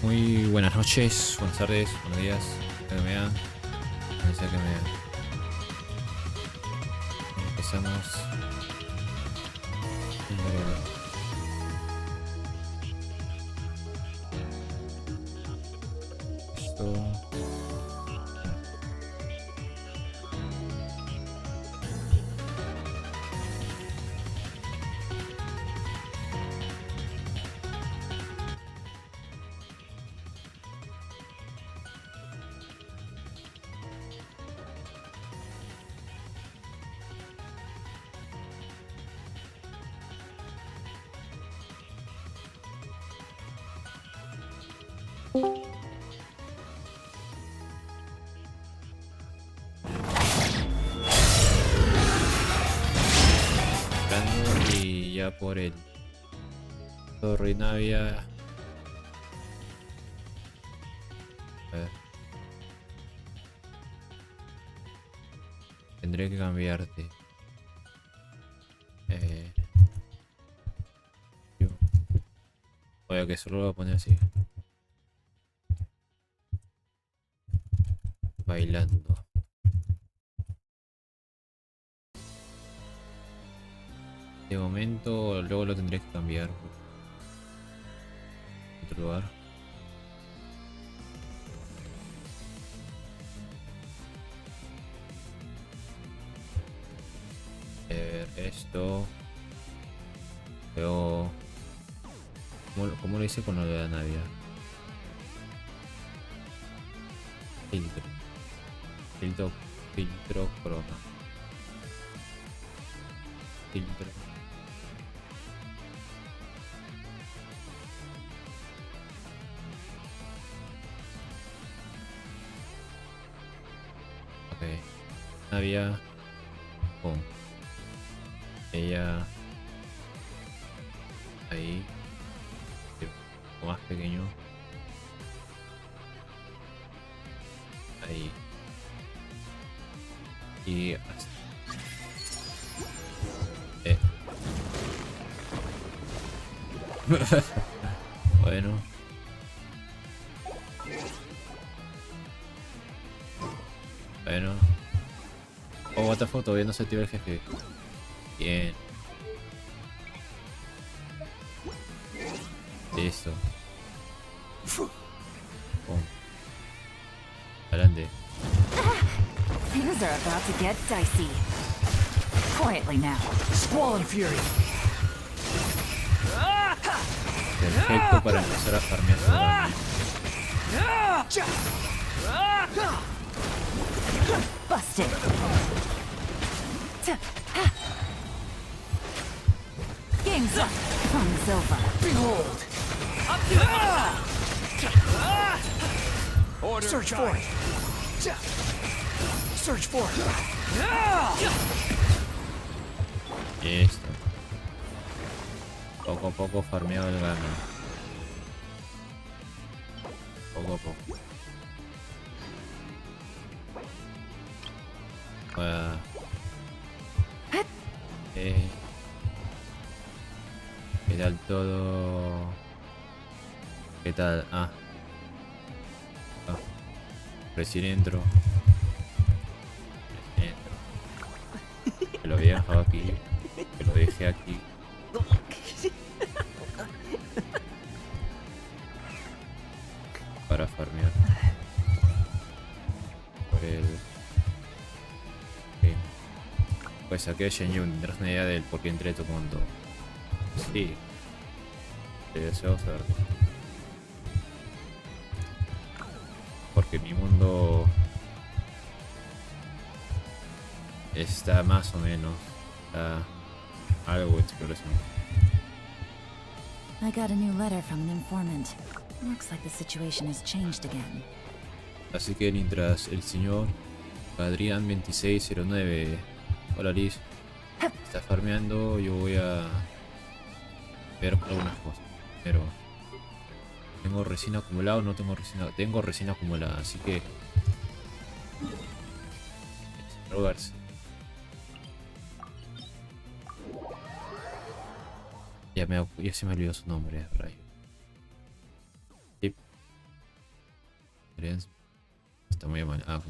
Muy buenas noches, buenas tardes, buenos días, que me vean, donde sea que me vean. Empezamos. Esto. Y ya por el Torre Navia. A ver. Tendré que cambiarte. Yo. Oye, que solo lo voy a poner así. Bailando. De momento, luego lo tendré que cambiar por otro lugar. Esto. Luego. ¿Cómo lo hice con lo de la Navia? Filtro. Filtro croma. Filtro. Ok. Navia. Pum. Ella. Ahí. Un poco más pequeño. Ahí. Y hasta. Bueno. Bueno. Oh, what the fuck, todavía no se activa el jefe. Bien. Listo. Pum. Adelante. Things are about to get dicey. Quietly now. Squall and fury. Perfecto para empezar a farmear todo. Busted. Game's up. Fun's over. Behold. Search for it. Search for it. Listo. Poco a poco farmeado el gano. Poco a poco. ¿Qué tal todo? ¿Qué tal? Recién entro. Que lo había dejado aquí. Que lo dejé aquí. Para farmear. Por el... Okay. Pues saqué a Shen Yun. Tendrás una idea del por qué entré a tu mundo. Sí. Te deseo saber. Porque mi mundo está más o menos algo de exploración. I got a new letter from an informant. Looks like the situation has changed again. Así que mientras el señor Adrián 2609, hola Liz, está farmeando, yo voy a ver algunas cosas. Pero tengo resina acumulada, no tengo resina, tengo resina acumulada, así que drogarse. Ya se me olvidó su nombre, rayo. Sí. Está muy mal. Ah, ok.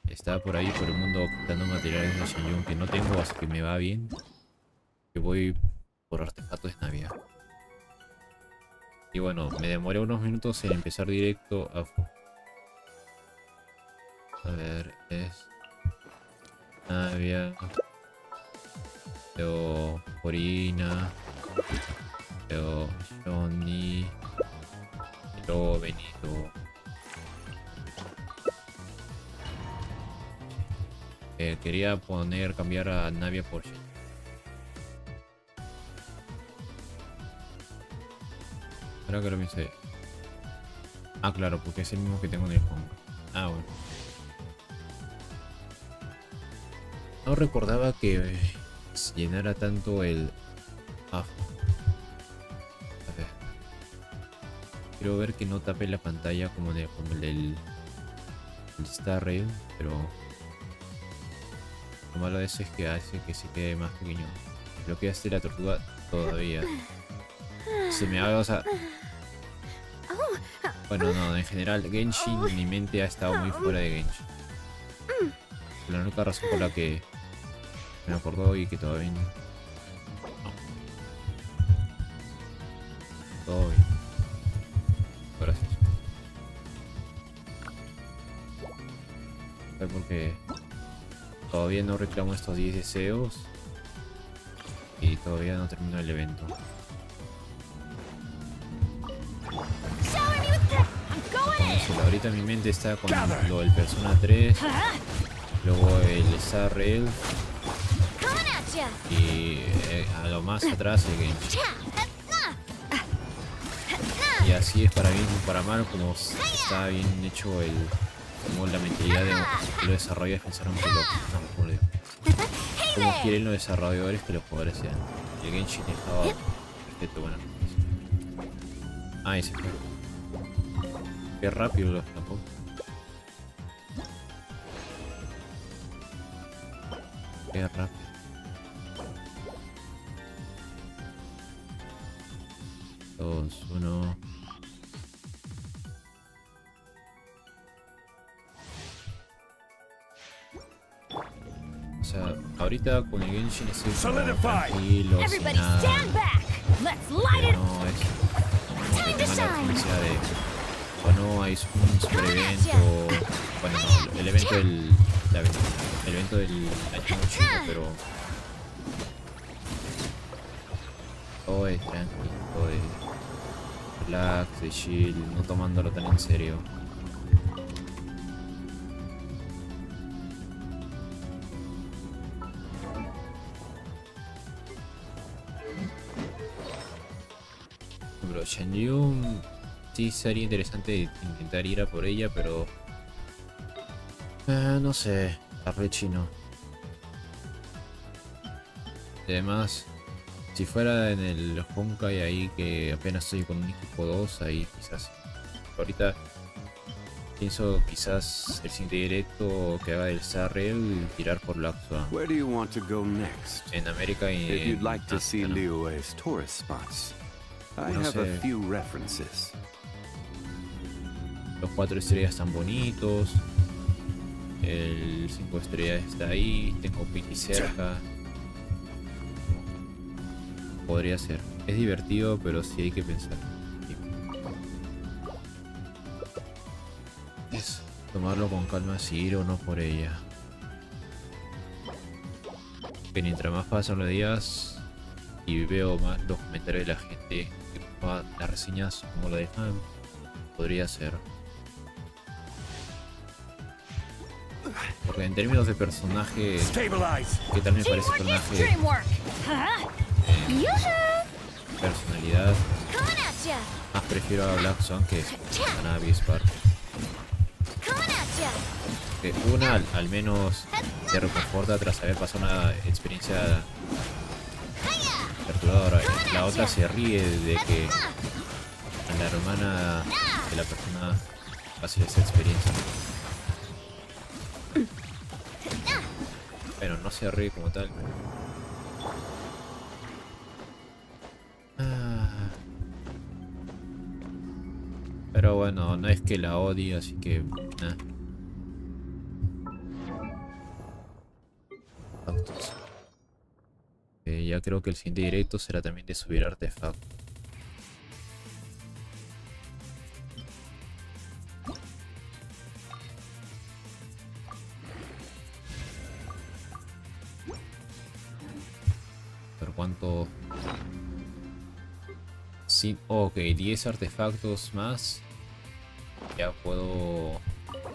Está por ahí por el mundo quitando materiales de Shenyong que no tengo, así que me va bien. Que voy por artefactos de Navia. Y bueno, me demoré unos minutos en empezar directo a ver, es Navia, luego Corina, luego Johnny, y luego Benito. Quería cambiar a Navia por Shen. Ahora que lo pensé. Ah, claro, porque es el mismo que tengo en el home. Ah, bueno. No recordaba que se llenara tanto el... Ah. A ver. Quiero ver que no tape la pantalla como el del... El Star Rail, pero... Lo malo de eso es que hace que se quede más pequeño. Bloqueaste la tortuga todavía. Se me haga, o sea... Bueno, no, en general, Genshin, mi mente ha estado muy fuera de Genshin. La única razón por la que me acordó y que todavía no. Todo bien. Gracias. Fue porque todavía no reclamo estos 10 deseos y todavía no termino el evento. Entonces, ahorita mi mente está con lo del Persona 3, luego el Star Rail y a lo más atrás el Genshin. Y así es para bien o para mal, como está bien hecho como la mentalidad de los desarrolladores pensaron que como quieren los desarrolladores que los jugadores sean. El Genshin estaba perfecto, bueno. Ah, ese fue. Qué rápido lo escapó. Qué rápido. 2, 1. O sea, ahorita con el Genshin estoy tranquilo, sin nada. Pero no es como que tenga la urgencia de... Bueno, hay un super evento. Bueno, no, el evento del... El evento del año chino, pero... Todo es tranquilo, todo es... Relax, de chill, no tomándolo tan en serio. Bro, Shenyu sí sería interesante intentar ir a por ella, pero... no sé, está re chino. Además, si fuera en el Honkai ahí que apenas estoy con un equipo 2, ahí quizás... Ahorita pienso quizás el siguiente directo que haga el Star Rail tirar por Laxua. Where do you want to go next? En América y If you'd en like to see Asia, ¿no? Liyue's tourist spots, I No have sé. a few references. Los 4 estrellas están bonitos. El 5 estrellas está ahí. Tengo Pity cerca. Podría ser. Es divertido, pero sí hay que pensar. Es tomarlo con calma si ir o no por ella. Que mientras más pasan los días y veo más los comentarios de la gente, las reseñas como lo dejan, podría ser. Porque en términos de personaje, Stabilize. ¿qué tal me parece el personaje? Personalidad, más prefiero a Black Swan que a Navia Spark. Que una al menos te reconforta tras haber pasado una experiencia perturbadora. La otra se ríe de que a la hermana de la persona pase esa experiencia. Bueno, no se ríe como tal. Pero bueno, no es que la odie, así que... nah. Artefactos. Ya creo que el siguiente directo será también de subir artefactos. ¿Por cuánto? Sí, ok, 10 artefactos más. Ya puedo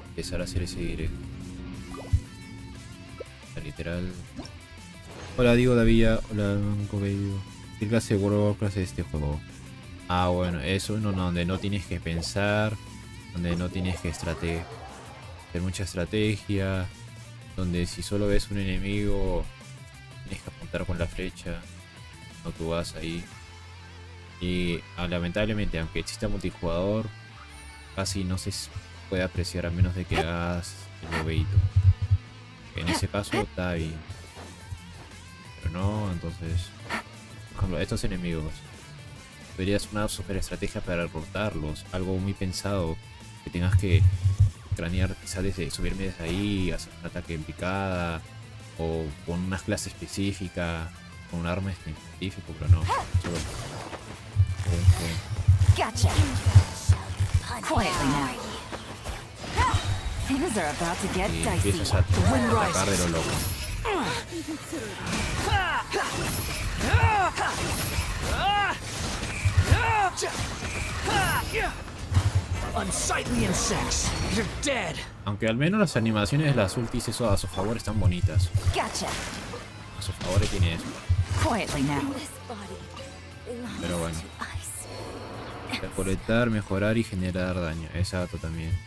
empezar a hacer ese directo. Literal. Hola, digo Navia. Hola, Baby. ¿Qué clase de World of Warcraft es este juego? Ah, bueno, es uno donde no tienes que pensar, donde no tienes que hacer mucha estrategia, donde si solo ves un enemigo tienes que apuntar con la flecha, no tú vas ahí. Y lamentablemente, aunque exista multijugador, casi no se puede apreciar a menos de que hagas el bobeito. En ese caso está bien. Pero no, entonces... Por ejemplo, estos enemigos. Deberías una super estrategia para derrotarlos. Algo muy pensado. Que tengas que cranear quizás desde subirme desde ahí, hacer un ataque en picada. O con una clase específica. Con un arma específico, pero no. Solo... Gotcha. Quietly now. Things are about to get Y dicey. empiezas a atacar de lo loco. Unsightly insects. You're dead. Aunque al menos las animaciones de las ultis, eso a su favor, están bonitas. Gotcha. A su favor tiene eso. Quietly now. Pero bueno. Recolectar, mejorar y generar daño. Exacto también.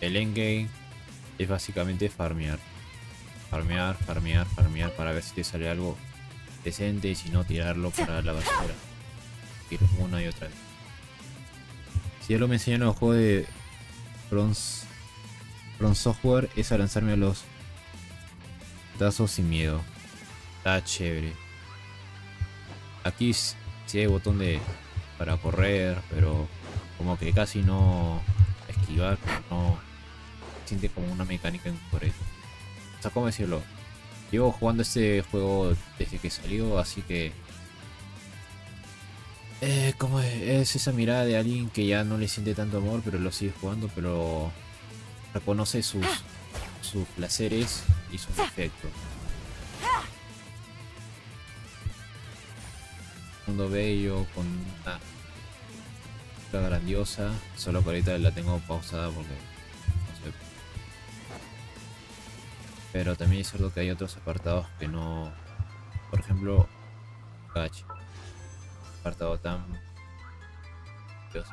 El endgame es básicamente farmear. Farmear para ver si te sale algo decente y si no tirarlo para la basura. Ir una y otra vez. Si ya lo me enseñaron los juegos de Bronze Software es a lanzarme a los tazos sin miedo. Está chévere. Aquí sí hay botón para correr, pero como que casi no esquivar, pero no siente como una mecánica incorrecta. O sea, ¿cómo decirlo? Llevo jugando este juego desde que salió, así que como es esa mirada de alguien que ya no le siente tanto amor, pero lo sigue jugando, pero reconoce sus placeres y sus defectos. Mundo bello con una grandiosa, solo que ahorita la tengo pausada porque no sé. Pero también es cierto que hay otros apartados que no, por ejemplo, gacha, apartado tan Dios.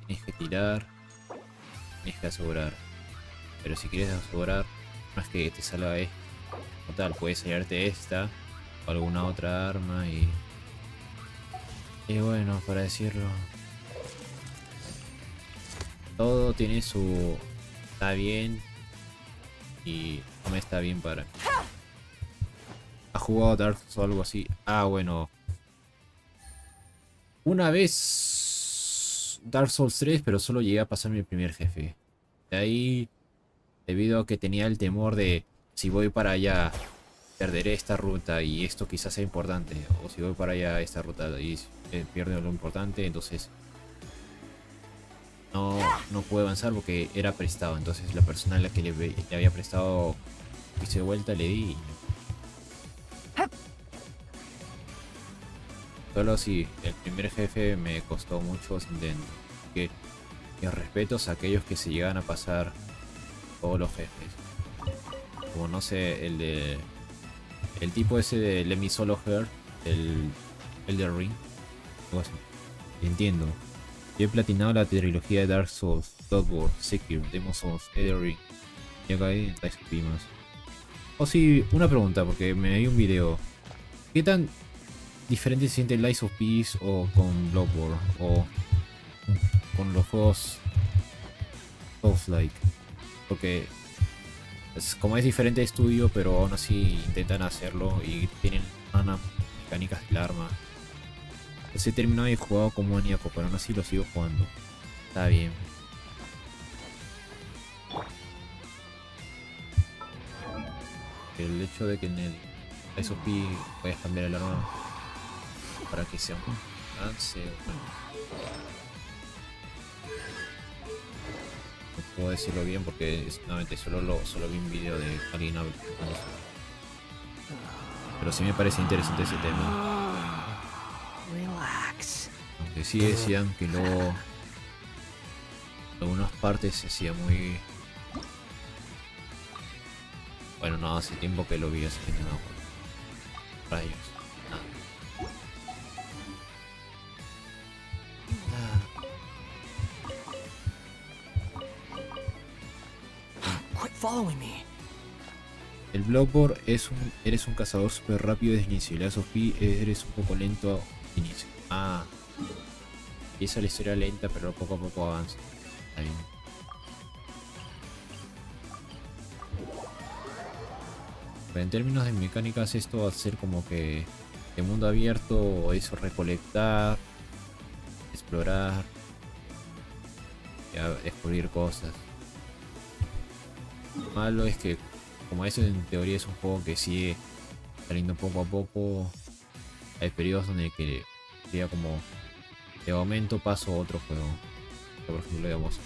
Tienes que tirar, tienes que asegurar, pero si quieres asegurar no es que te salga esto o tal, puede salirte esta o alguna otra arma y bueno, para decirlo, todo tiene su... está bien y no me está bien para... ¿Has jugado Dark Souls o algo así? Ah, bueno. Una vez Dark Souls 3, pero solo llegué a pasar mi primer jefe. De ahí, debido a que tenía el temor de si voy para allá perderé esta ruta y esto quizás sea importante, o si voy para allá esta ruta y pierdo lo importante, entonces no pude avanzar porque era prestado. Entonces la persona a la que le había prestado hice de vuelta, le di y... Solo si el primer jefe me costó muchos intentos. Que mis respetos a aquellos que se llegan a pasar todos los jefes. Como no sé, el tipo ese de Let Me Solo Her, el Elder Ring, algo así. Entiendo. Yo he platinado la trilogía de Dark Souls, Bloodborne, Sekiro, Demon Souls, Elder Ring. Y acá hay Dice Pimas. Oh sí, una pregunta, porque me vi un video. ¿Qué tan diferente se siente Lies of Peace o con Bloodborne o con los juegos Souls-like? Porque como es diferente de estudio, pero aún así intentan hacerlo y tienen unas mecánicas del arma. Pues he terminado y he jugado como maníaco, pero aún así lo sigo jugando. Está bien. El hecho de que en el SOP puedes cambiar el arma para que sea un avance. No puedo decirlo bien porque nuevamente solo vi un video de alguien hablando. Pero sí me parece interesante ese tema. Relax. Aunque sí decían que luego en algunas partes se hacía muy... Bueno, no, hace tiempo que lo vi, así que no. Rayos. Quit following me. El Bloodborne eres un cazador súper rápido desde el inicio. Y la Sophie eres un poco lento al inicio. Ah. Empieza la historia lenta, pero poco a poco avanza. Está bien. Pero en términos de mecánicas, esto va a ser como que de mundo abierto, o eso, recolectar, explorar, descubrir cosas. Lo malo es que, como eso en teoría es un juego que sigue saliendo poco a poco, hay periodos donde que sería como de momento paso a otro juego. Por ejemplo, digamos,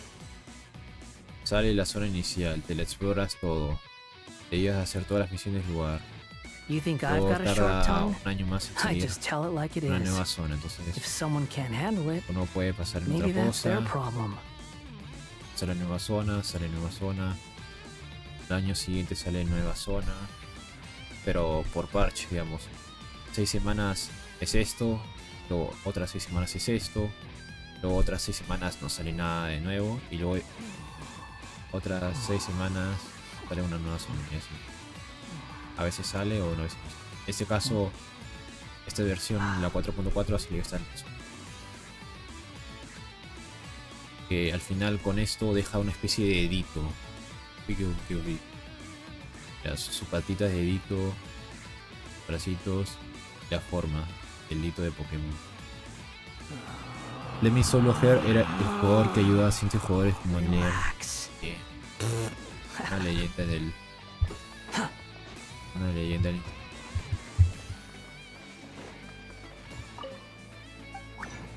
sale la zona inicial, te la exploras todo, te llevas a hacer todas las misiones del lugar. You think I've Luego got a short tarda tongue? un año más en I salir just tell it like it una is. nueva zona, entonces If someone can't handle it, uno puede pasar en maybe otra that's their cosa, problem. sale nueva zona, sale nueva zona, el año siguiente sale nueva zona, pero por parche, digamos. 6 semanas es esto, luego otras 6 semanas es esto, luego otras 6 semanas no sale nada de nuevo, y luego otras 6 semanas sale una nueva zona, y así. A veces sale o no, a veces no sale. En este caso, esta versión, la 4.4, así que está en eso. Que al final con esto deja una especie de edito. Sus patitas de edito, bracitos, la forma, el edito de Pokémon. Lemmy Solo Hair era el jugador que ayudaba a cientos de jugadores como Nair. Relax. Una leyenda del... Una leyenda del...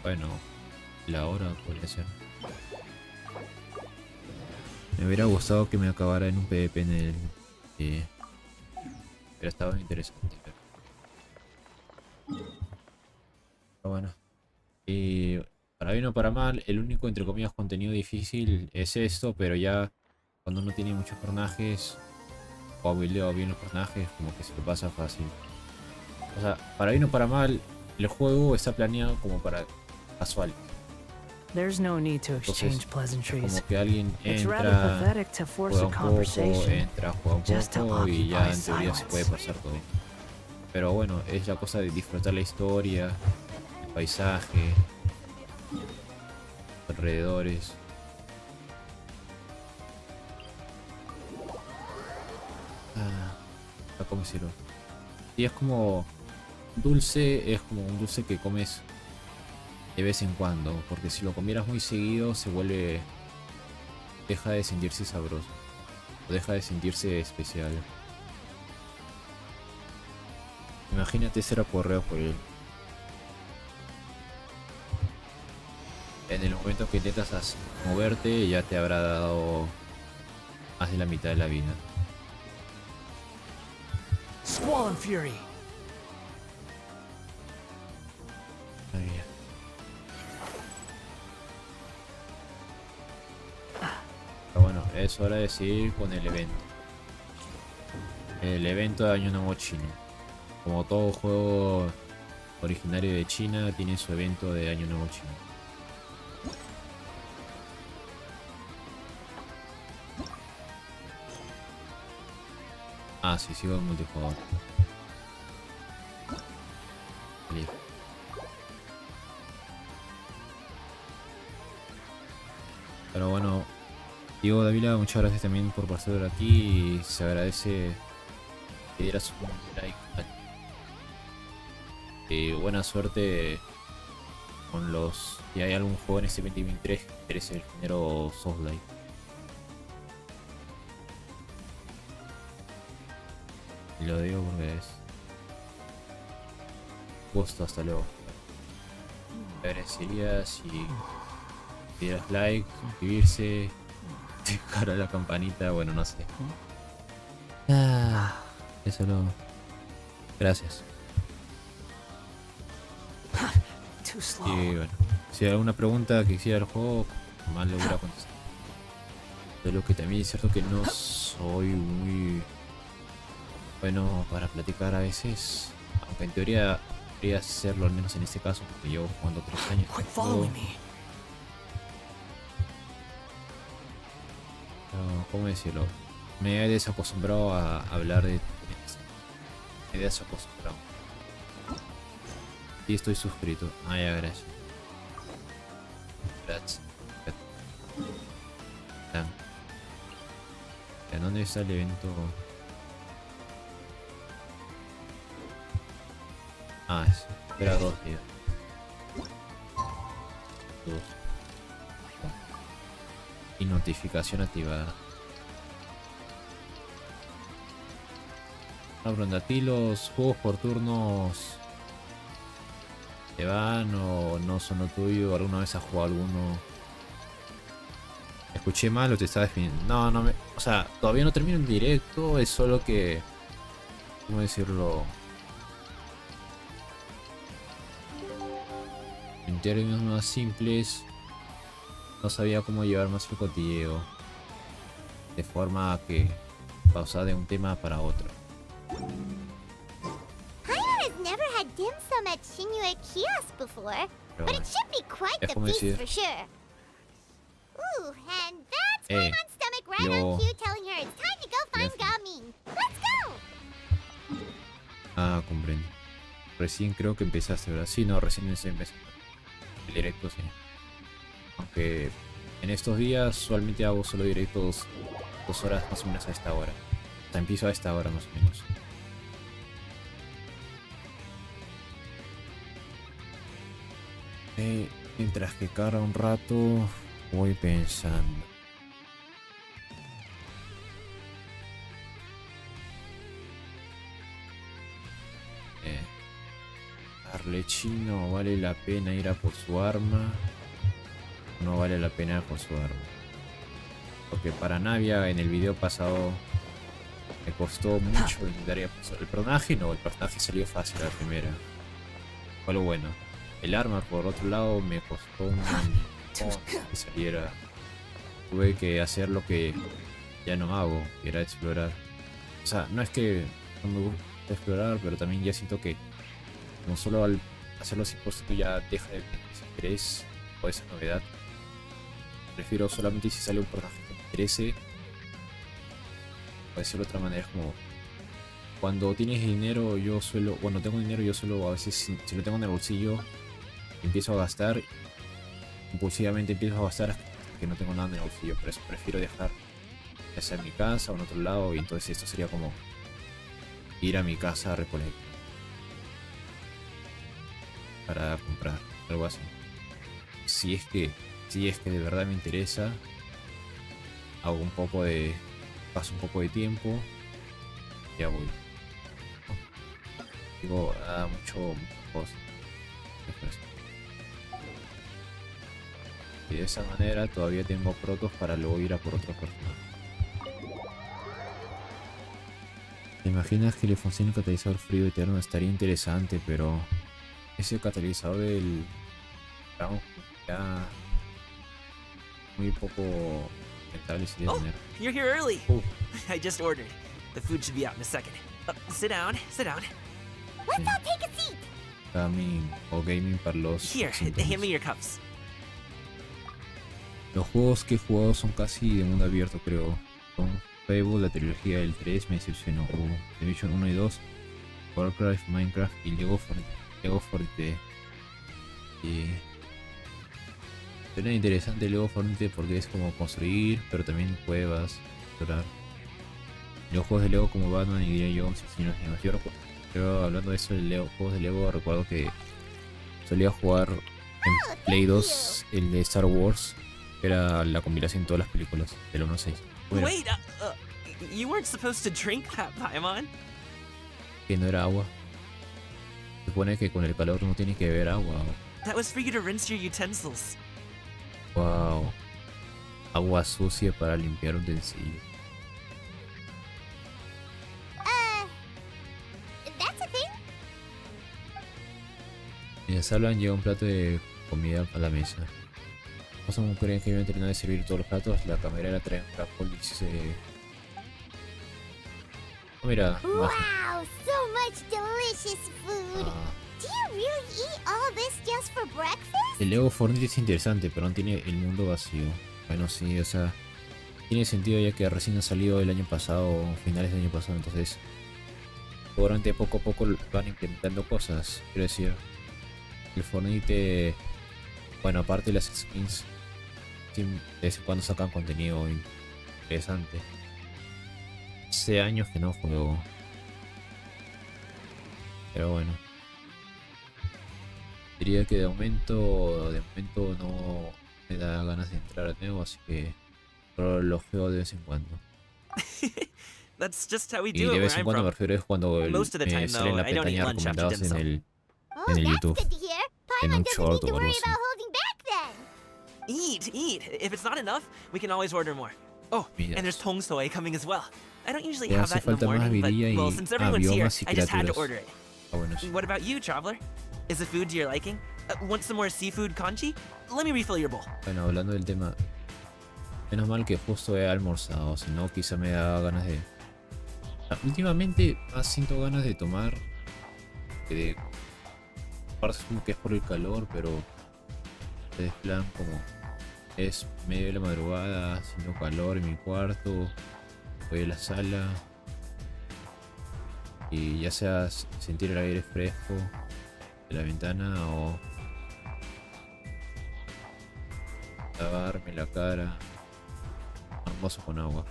Bueno, la hora podría ser. Me hubiera gustado que me acabara en un PvP en el... pero estaba interesante. Pero bueno. Y para bien o para mal, el único entre comillas contenido difícil es esto, pero ya cuando uno tiene muchos personajes o buildeo bien los personajes, como que se lo pasa fácil. O sea, para bien o para mal, el juego está planeado como para casual. There's no need to Entonces, exchange pleasantries. como que alguien It's rather entra, pathetic to force juega a un poco, conversation. entra, juega un just to poco y ya occupy en teoría se puede silence. pasar todo. Pero bueno, es la cosa de disfrutar la historia, el paisaje, los alrededores. ¿Cómo decirlo? Y es como dulce, es como un dulce que comes de vez en cuando, porque si lo comieras muy seguido se vuelve, deja de sentirse sabroso o deja de sentirse especial. Imagínate ser aporreado por él. En el momento que intentas moverte ya te habrá dado más de la mitad de la vida. Squall and Fury. Navia. Pero bueno, es hora de seguir con el evento. El evento de Año Nuevo Chino. Como todo juego originario de China, tiene su evento de Año Nuevo Chino. Ah, sí, sigo en multijugador. Listo. Pero bueno, Diego Davila, muchas gracias también por pasar por aquí y se agradece que dieras un like. Buena suerte con los... Si hay algún juego en este 2023 que interese el género Souls-like. Y lo digo porque es... Gusto, hasta luego. Agradecería si dieras like, suscribirse, dejar a la campanita, bueno, no sé. Eso lo... Gracias. Too slow. Y bueno, si hay alguna pregunta que quisiera el juego, más le hubiera contestado. De lo que también es cierto que no soy muy bueno para platicar a veces, aunque en teoría debería hacerlo, al menos en este caso, porque llevo jugando 3 años. Quit following me. No, ¿cómo decirlo? Me he desacostumbrado a hablar de... Me he desacostumbrado. Y estoy suscrito. Ah, ya, gracias. Gracias. ¿En dónde está el evento? Ah, eso. Espera 2 días. 2. Y notificación activada. No, pero a ti los juegos por turnos te van o no son lo tuyo. ¿Alguna vez has jugado alguno? ¿Escuché mal o te estaba definiendo? No, no me... O sea, todavía no termino en directo. Es solo que... ¿Cómo decirlo? En términos más simples, no sabía cómo llevar más el cotilleo. De forma que pasar de un tema para otro. Has never had dim sum at Shinue Kiosk before, Pero but it should be quite es the como feast decir... for sure. Ooh, and that's Hey, Paimon's stomach right yo- on cue telling her it's time to go find Gracias. Gamin. Let's go! Ah, comprendo. Recién creo que empezaste, ¿verdad? Sí, no, recién estoy empezando. El directo, sí. Aunque en estos días usualmente hago solo directos 2 horas más o menos a esta hora. O sea, empiezo a esta hora más o menos. Mientras que carga un rato, voy pensando. Arlechino, ¿vale la pena ir a por su arma? No vale la pena ir por su arma. Porque para Navia en el video pasado me costó mucho intentar ir a por su arma. El personaje salió fácil a la primera. Fue lo bueno. El arma por otro lado me costó un montón que saliera. Tuve que hacer lo que ya no hago, que era explorar. O sea, no es que no me gusta explorar, pero también ya siento que como solo al hacerlo así por tú ya deja de tener ese interés o esa novedad. Prefiero solamente si sale un personaje que me interese. O decirlo de otra manera, es como cuando tienes dinero, yo suelo, cuando tengo dinero yo suelo a veces si lo tengo en el bolsillo empiezo a gastar, impulsivamente empiezo a gastar hasta que no tengo nada en el bolsillo. Por eso prefiero dejar ya sea en mi casa o en otro lado, y entonces esto sería como ir a mi casa a recolectar para comprar algo así. Si es que de verdad me interesa, hago un poco de, paso un poco de tiempo, ya voy. Digo, mucho cosas. Y de esa manera todavía tengo protos para luego ir a por otro personaje. ¿Te imaginas que le funcione un catalizador frío eterno? Estaría interesante, pero ese catalizador del dragón ya muy poco rentable sería Oh, tener. you're here early. Oh. I just ordered. The food should be out in a second. Sit down, sit down. Let's all take a seat! Gaming o gaming para los Here, simples. hand me your cups. Los juegos que he jugado son casi de mundo abierto, creo. Son Fable, la trilogía del 3 me decepcionó. Division 1 y 2, Warcraft, Minecraft y Lego Fortnite. Y suena interesante Lego Fortnite porque es como construir, pero también cuevas, explorar. Los juegos de Lego como Batman y Indiana Jones, yo recuerdo, hablando de eso de Lego, juegos de Lego, recuerdo que solía jugar En Play 2, el de Star Wars, era la combinación de todas las películas, del 1 al 6. Bueno, Wait, you weren't supposed to drink that, Paimon. que no era agua. Se supone que con el calor no tiene que beber agua. That was for you to rinse your utensils. Wow. Agua sucia para limpiar utensilios. That's a thing? Mientras hablan, llega un plato de comida a la mesa. ¿Cómo creen que iban a terminar de servir todos los platos? La camarera trae un caracol y se... Oh, mira, imagen. Wow, so much delicious food. Ah, Do you really eat all this just for breakfast? el Lego Fortnite es interesante, pero no tiene el mundo vacío. Bueno, sí, o sea, tiene sentido ya que recién ha salido el año pasado, finales del año pasado, entonces seguramente poco a poco van implementando cosas. Quiero decir, el Fortnite, bueno, aparte de las skins, sí, de vez en cuando sacan contenido interesante. Hace años que no juego, pero bueno, diría que de momento no me da ganas de entrar de nuevo, así que solo lo juego de vez en cuando. That's just how we Y do de it where vez en I'm cuando me from. refiero es cuando Most of the time, me sale en la though, I don't eat pestaña lunch after recomendados dim en Oh, el that's YouTube, good to hear. en Paimon un doesn't short need to o algo worry así. about holding back then. Eat. If it's not enough, we can always order more. Oh, Mira. and there's tong soy coming as well. I don't usually Le have hace that in the falta más morning, but vidilla well, y since everyone's here, biomas y I just had to criaturas. order it. Ah, bueno, sí. What about you, traveler? Is the food to your liking? Want some more seafood kanji? Let me refill your bowl. Bueno, hablando del tema, menos mal que justo he almorzado, si no quizá me da ganas de... Últimamente más siento ganas de tomar, que de... Parece como que es por el calor, pero es plan como es medio de la madrugada, haciendo calor en mi cuarto, voy a la sala y ya sea sentir el aire fresco de la ventana o lavarme la cara, un vaso con agua.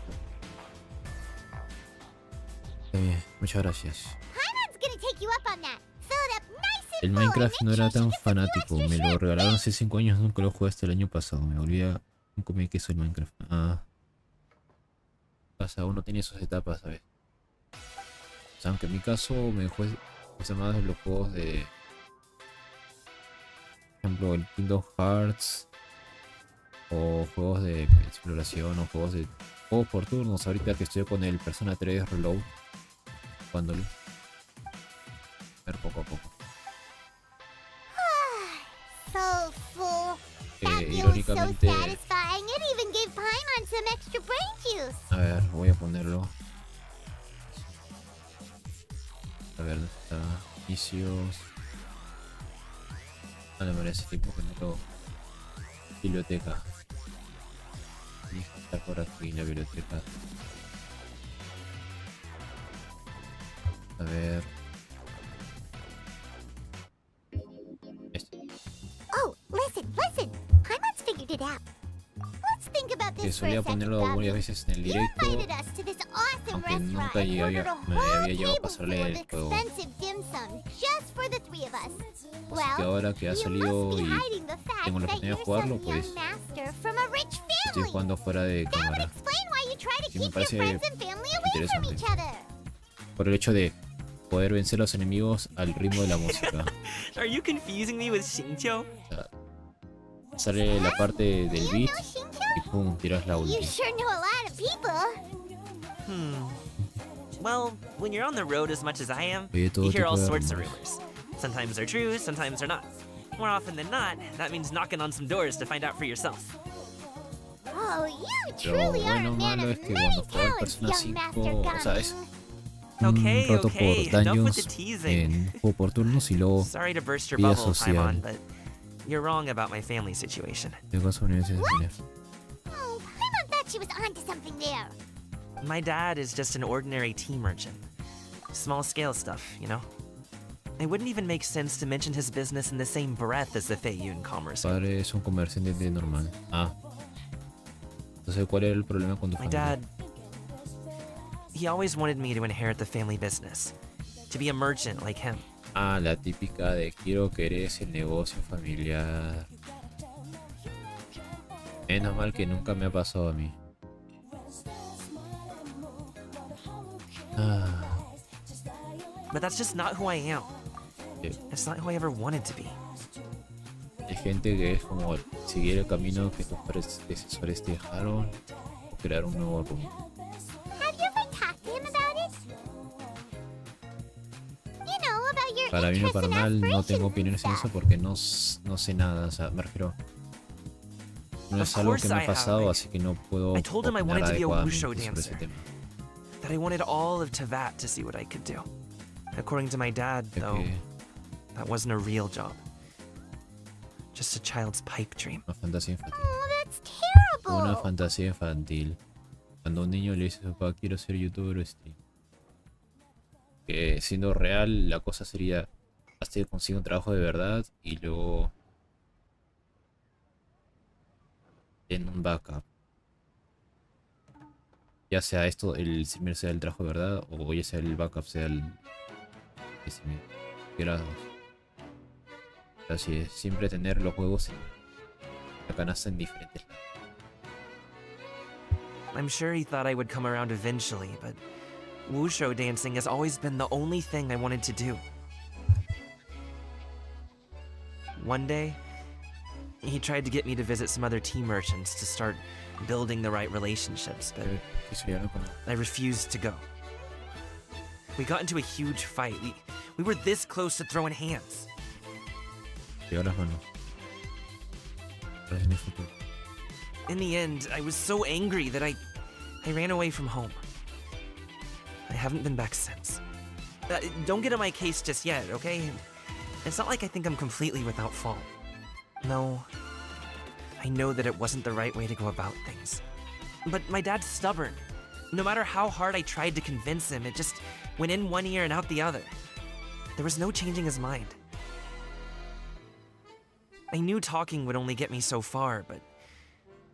Está bien, muchas gracias. Paimon's gonna take you up on that. Fill it up nice and El full and Minecraft no make era sure she tan gets a few fanático, extra me lo shrimp. regalaron hace 5 años, nunca lo jugué hasta el año pasado, me volví a comer queso el Minecraft. Ah, pasa, uno tiene sus etapas, ¿sabes? O sea, aunque en mi caso me gusta más los juegos de... Por ejemplo, el Kingdom Hearts, o juegos de exploración, o juegos por turnos. Ahorita que estoy con el Persona 3 Reload, jugándolo. A ver, poco a poco. So full. That meal was so Irónicamente, satisfying. It even gave Paimon some extra brain juice. a ver, voy a ponerlo. A ver, ¿dónde está? Inicios. Ah, no, me hace tiempo que no lo... Biblioteca. Tiene que estar por aquí la biblioteca. A ver. Este. Oh, listen. Paimon's figured it out. Let's think about Que this for a solía second, ponerlo Gabi. varias veces en el You directo, invited us to this awesome aunque restaurant nunca and ordered a me whole había llegado a table pasarle full of el juego. expensive dim sum just for the three of us. Así que ahora que ha you salido must be y hiding the fact tengo la that oportunidad de you're jugarlo, some pues young master from a rich estoy family. jugando fuera de That would cámara. explain why you try to Que me keep your parece friends and family away from each interesante. other. Por el hecho de poder vencer a los enemigos al ritmo de la música. Are you confusing me with Xingqiu? O sea, sale la parte Do del you beat know Shinko? y pum, tiras la You ulti. sure know a lot of people. Well, when you're on the road as much as I am, Oye, todo you hear tipo all de sorts of rumores. rumors. Sometimes they're true, sometimes they're not. More often than not, that means knocking on some doors to find out for yourself. Oh, you Pero truly are a bueno, man malo of es que many cuando juego talents, Persona young Master 5, o sea, es Gami. Okay, un roto okay, por enough with the daños teasing. en juego por turnos y luego Sorry to burst your vida bubble, social. Paimon, but you're wrong about my family situation. llego a su universidad. Oh, Paimon thought she was onto something there. My dad is just an ordinary tea merchant. Small scale stuff, you know? It wouldn't even make sense to mention his business in the same breath as the Feiyun Commerce. Padre es un comerciante de normal. Ah. Entonces, ¿cuál era el problema con tu My familia? dad, he always wanted me to inherit the family business, to be a merchant like him. Ah, la típica de quiero querer ese negocio familiar. Menos mal que nunca me ha pasado a mí. Ah, But that's just not who I am. sí. It's not who I ever wanted to be. Hay gente que es como seguir el camino que tus predecesores te dejaron o crear un nuevo rumbo. Have you ever talked to him about it? You know, about your Para mí, interests and personal, no aspirations tengo and opiniones en eso stuff. porque no sé nada. O sea, me refiero. No es Of algo course que me I ha have, pasado, like, así que no puedo I told him I opinar wanted to be a adecuadamente wushu sobre ese dancer. tema. That I wanted all of Tevat to see what I could do. According to my dad, Ya though, que that wasn't a real job. Just a child's pipe dream. una fantasía infantil. Oh, that's Una terrible. fantasía infantil. Cuando un niño le dice a su papá quiero ser youtuber o stream. Que siendo real, la cosa sería hasta que consiga un trabajo de verdad y luego en un backup. Ya sea esto, el streamer sea el trabajo de verdad, o ya sea el backup sea el grados. Así es, siempre tener los juegos en la canasta en diferentes lados. I'm sure he thought I would come around eventually, but wushu dancing has always been the only thing I wanted to do. One day, he tried to get me to visit some other tea merchants to start building the right relationships, but Eso ya lo conozco. I refused to go. We got into a huge fight. We were this close to throwing hands. Llegó las manos. Parece en el futuro. In the end, I was so angry that I ran away from home. I haven't been back since. Don't get on my case just yet, okay? It's not like I think I'm completely without fault. No, I know that it wasn't the right way to go about things. But my dad's stubborn. No matter how hard I tried to convince him, it just went in one ear and out the other. There was no changing his mind. I knew talking would only get me so far, but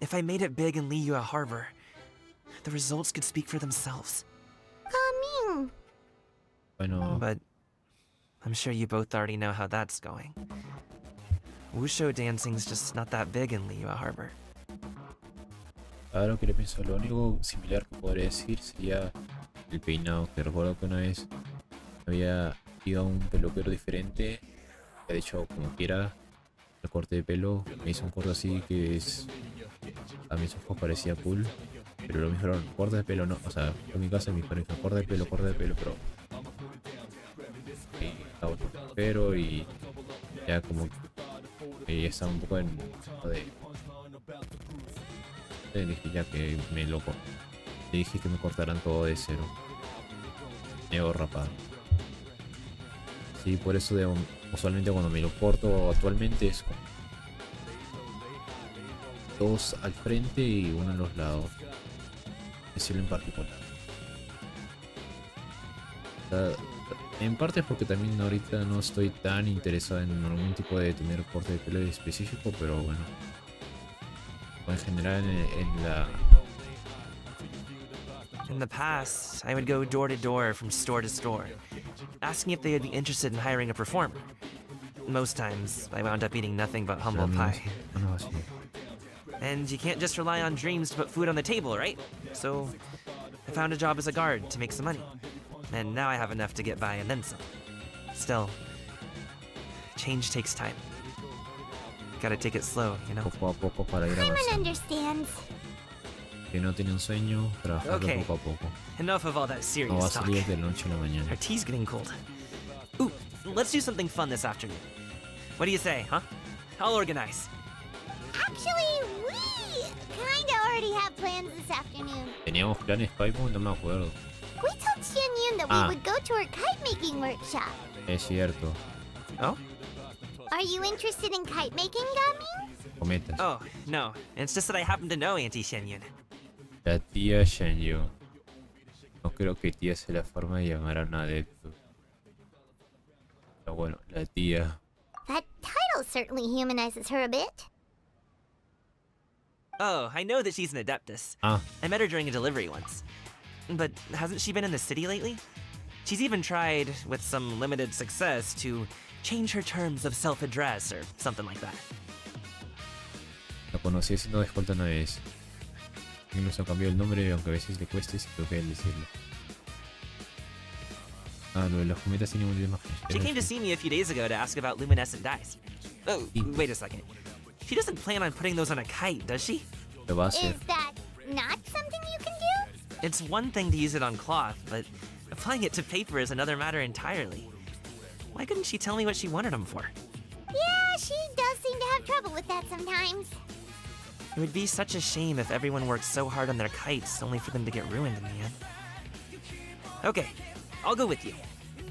if I made it big in Liyue Harbor, the results could speak for themselves. Coming. Bueno, But I'm sure you both already know how that's going. Wushu dancing's just not that big in Liyue Harbor. ahora lo que le pienso, lo único similar que podría decir sería el peinado. Que recuerdo que una vez había ido a un peluquero diferente. De hecho, como quiera, el corte de pelo me hizo un corte así que es. A mis ojos parecía cool. Pero lo mismo, corte de pelo no. O sea, en mi casa mi padre dijo corte de pelo, pero. Y estaba otro pero y ya como que ya estaba un poco en de dije ya que me loco. Le dije que me cortaran todo de cero. Medio rapado. Sí, por eso usualmente cuando me lo corto actualmente es como dos al frente y uno en los lados. Ese en particular. O sea, en parte es porque también ahorita no estoy tan interesado en algún tipo de tener corte de pelo específico, pero bueno. En general en la... In the past, I would go door to door from store to store, asking if they would be interested in hiring a performer. Most times, I wound up eating nothing but humble pie. No, sí. And you can't just rely on dreams to put food on the table, right? So, I found a job as a guard to make some money. And now I have enough to get by and then some. Still, change takes time. Gotta take it slow, you know? Poco a poco para ir Paimon avanzando. understands. Que no tiene un sueño, trabajando Okay. poco a poco. Enough of all that No va a serious talk. salir de la noche a la mañana. Our tea's getting cold. Ooh, let's do something fun this afternoon. What do you say, huh? I'll organize. Actually, we kinda already have plans this afternoon. Teníamos planes, Paimon, no me acuerdo. We told Xianyun that Ah. we would go to her kite making workshop. Es cierto. Oh? Are you interested in kite making, Gami? Cometas. Oh, no. It's just that I happen to know Auntie Shenyun. La tía Shenyo. No creo que tía sea la forma de llamar a un adepto. Pero bueno, la tía. That title certainly humanizes her a bit. Oh, I know that she's an adeptus. Ah, I met her during a delivery once. But hasn't she been in the city lately? She's even tried, with some limited success, to change her terms of self-address or something like that. La conocí siendo escolta una vez. Incluso cambió el nombre, aunque a veces le cueste si toca el decirlo. Ah, lo de los cometas tiene un más. She came to see me a few days ago to ask about luminescent dyes. Oh, wait a second. She doesn't plan on putting those on a kite, does she? Lo va a hacer. Is that not something you can do? It's one thing to use it on cloth, but applying it to paper is another matter entirely. Why couldn't she tell me what she wanted them for? Yeah, she does seem to have trouble with that sometimes. It would be such a shame if everyone worked so hard on their kites only for them to get ruined in the end. Okay, I'll go with you.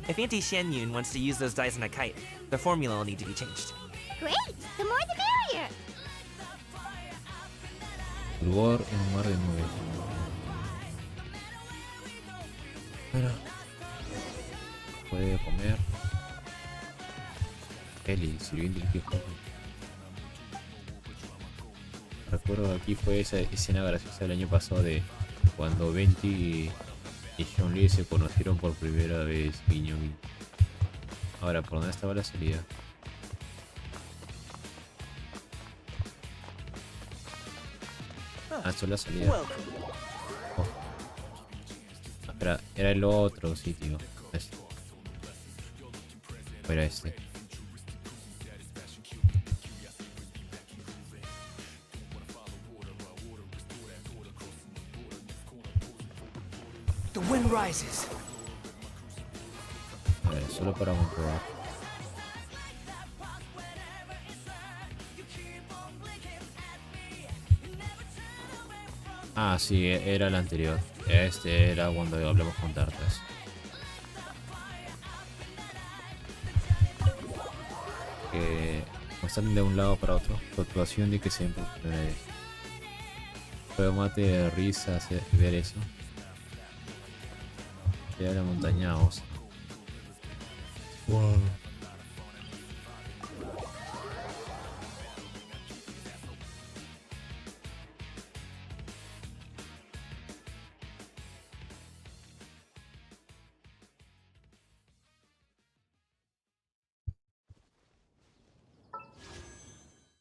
If Auntie Xianyun wants to use those dyes on a kite, the formula will need to be changed. Great! The more the merrier! Fulgor en un mar de nubes. Bueno. Puede comer. Eli, sirviendo el viejo. Recuerdo aquí fue esa escena graciosa del año pasado de cuando Venti y John Lee se conocieron por primera vez, guiño guiño. Ahora, ¿por dónde estaba la salida? Ah, esto es la salida. Oh. Ah, espera, era el otro sitio. Este. O era este. The wind rises. A ver, solo para comprobar. Ah, sí, era el anterior. Este era cuando hablamos con Tartas. Que como están de un lado para otro, fluctuación de que siempre fue mate de risa ver eso. Ya la montaña osa. Wow.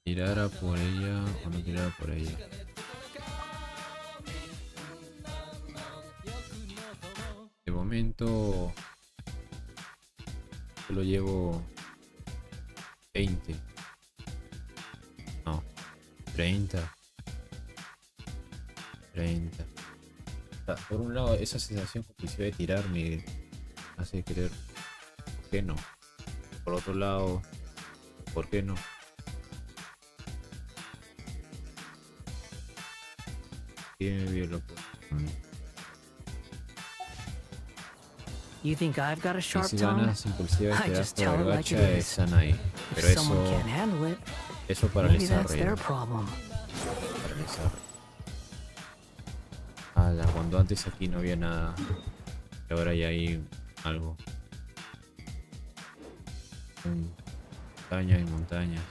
¿Tirara por ella o no tirara por ella? De momento solo llevo 20. No, 30. 30. O sea, por un lado, esa sensación compulsiva de tirar me hace querer. ¿Por qué no? Por otro lado, ¿por qué no? Bien loco. You think I've got a sharp Si tongue? ganas impulsivas I te das just por tell it la like it gacha is. están ahí. Pero If someone eso, can't handle it, eso maybe paraliza that's their reír. problem. Paralizar. Ala, cuando antes aquí no había nada. Y ahora ya hay algo. Montañas y montañas.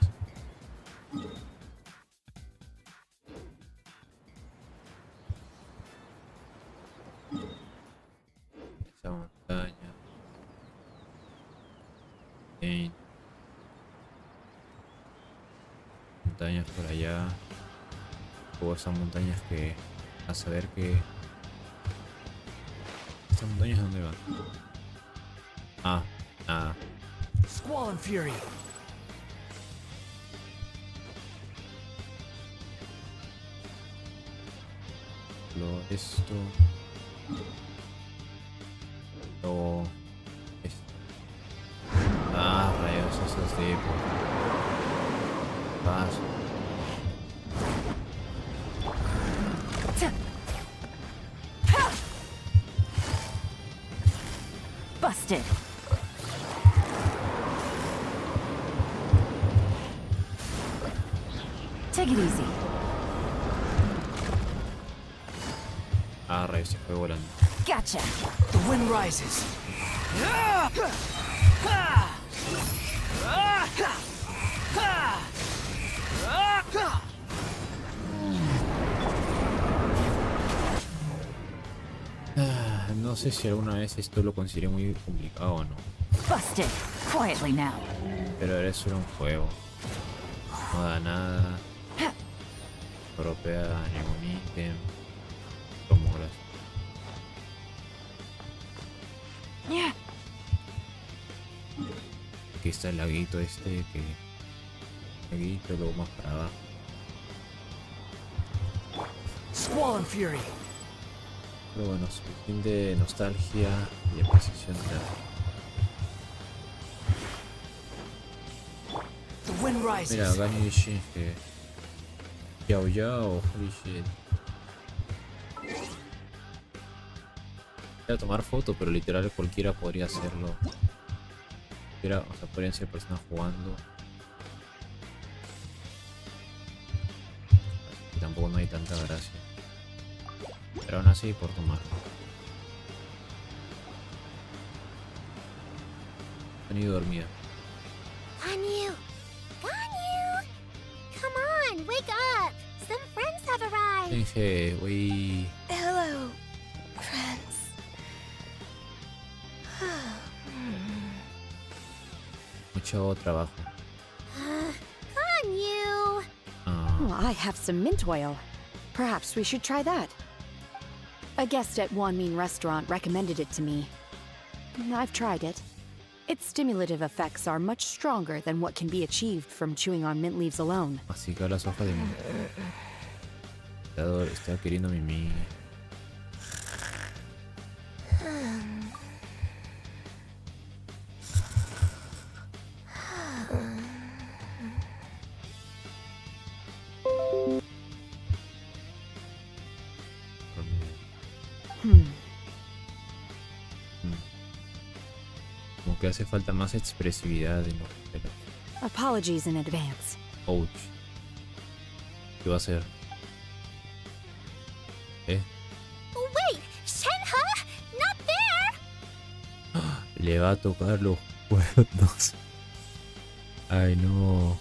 Esa montaña. Montañas por allá. O esas montañas que a saber que estas montañas dónde van. Ah, nada. Squall and Fury. Esto. Luego esto. Ah, rayos, esos de paso. Busted. Take it easy. Ah, rayos, se fue volando. Gotcha. The wind rises. No no sé si alguna vez esto lo consideré muy complicado o no. Busted. Quietly now. Pero era solo un juego. No da nada. No europea ningún ítem. Como gracias. Yeah. Aquí está el laguito este que... Laguito, luego más para abajo. Squall and Fury. Pero bueno, suficiente nostalgia y apreciación de la... The wind rises. Mira, Ganyu y Shinge. Yao Yao, holy shit. Voy a tomar foto, pero literal cualquiera podría hacerlo. Cualquiera, o sea, podrían ser personas jugando. Así que tampoco no hay tanta gracia. Pero aún así por tomar. Han ido dormida. Ganyu! Ganyu! Come on, wake up! Some friends have arrived! Shinge, wey. Hello, friends. Mucho trabajo. Ganyu! Ah, Oh, I have some mint oil. Perhaps we should try that. A guest at Wanmin restaurant recommended it to me. I've tried it. Its stimulative effects are much stronger than what can be achieved from chewing on mint leaves alone. masticar las hojas de mi... Está queriendo mimir. Como que hace falta más expresividad en los pelos. Apologies in advance. Ouch. ¿Qué va a hacer? Wait! Shenhe! Not there! Le va a tocar los cuernos. Ay, no.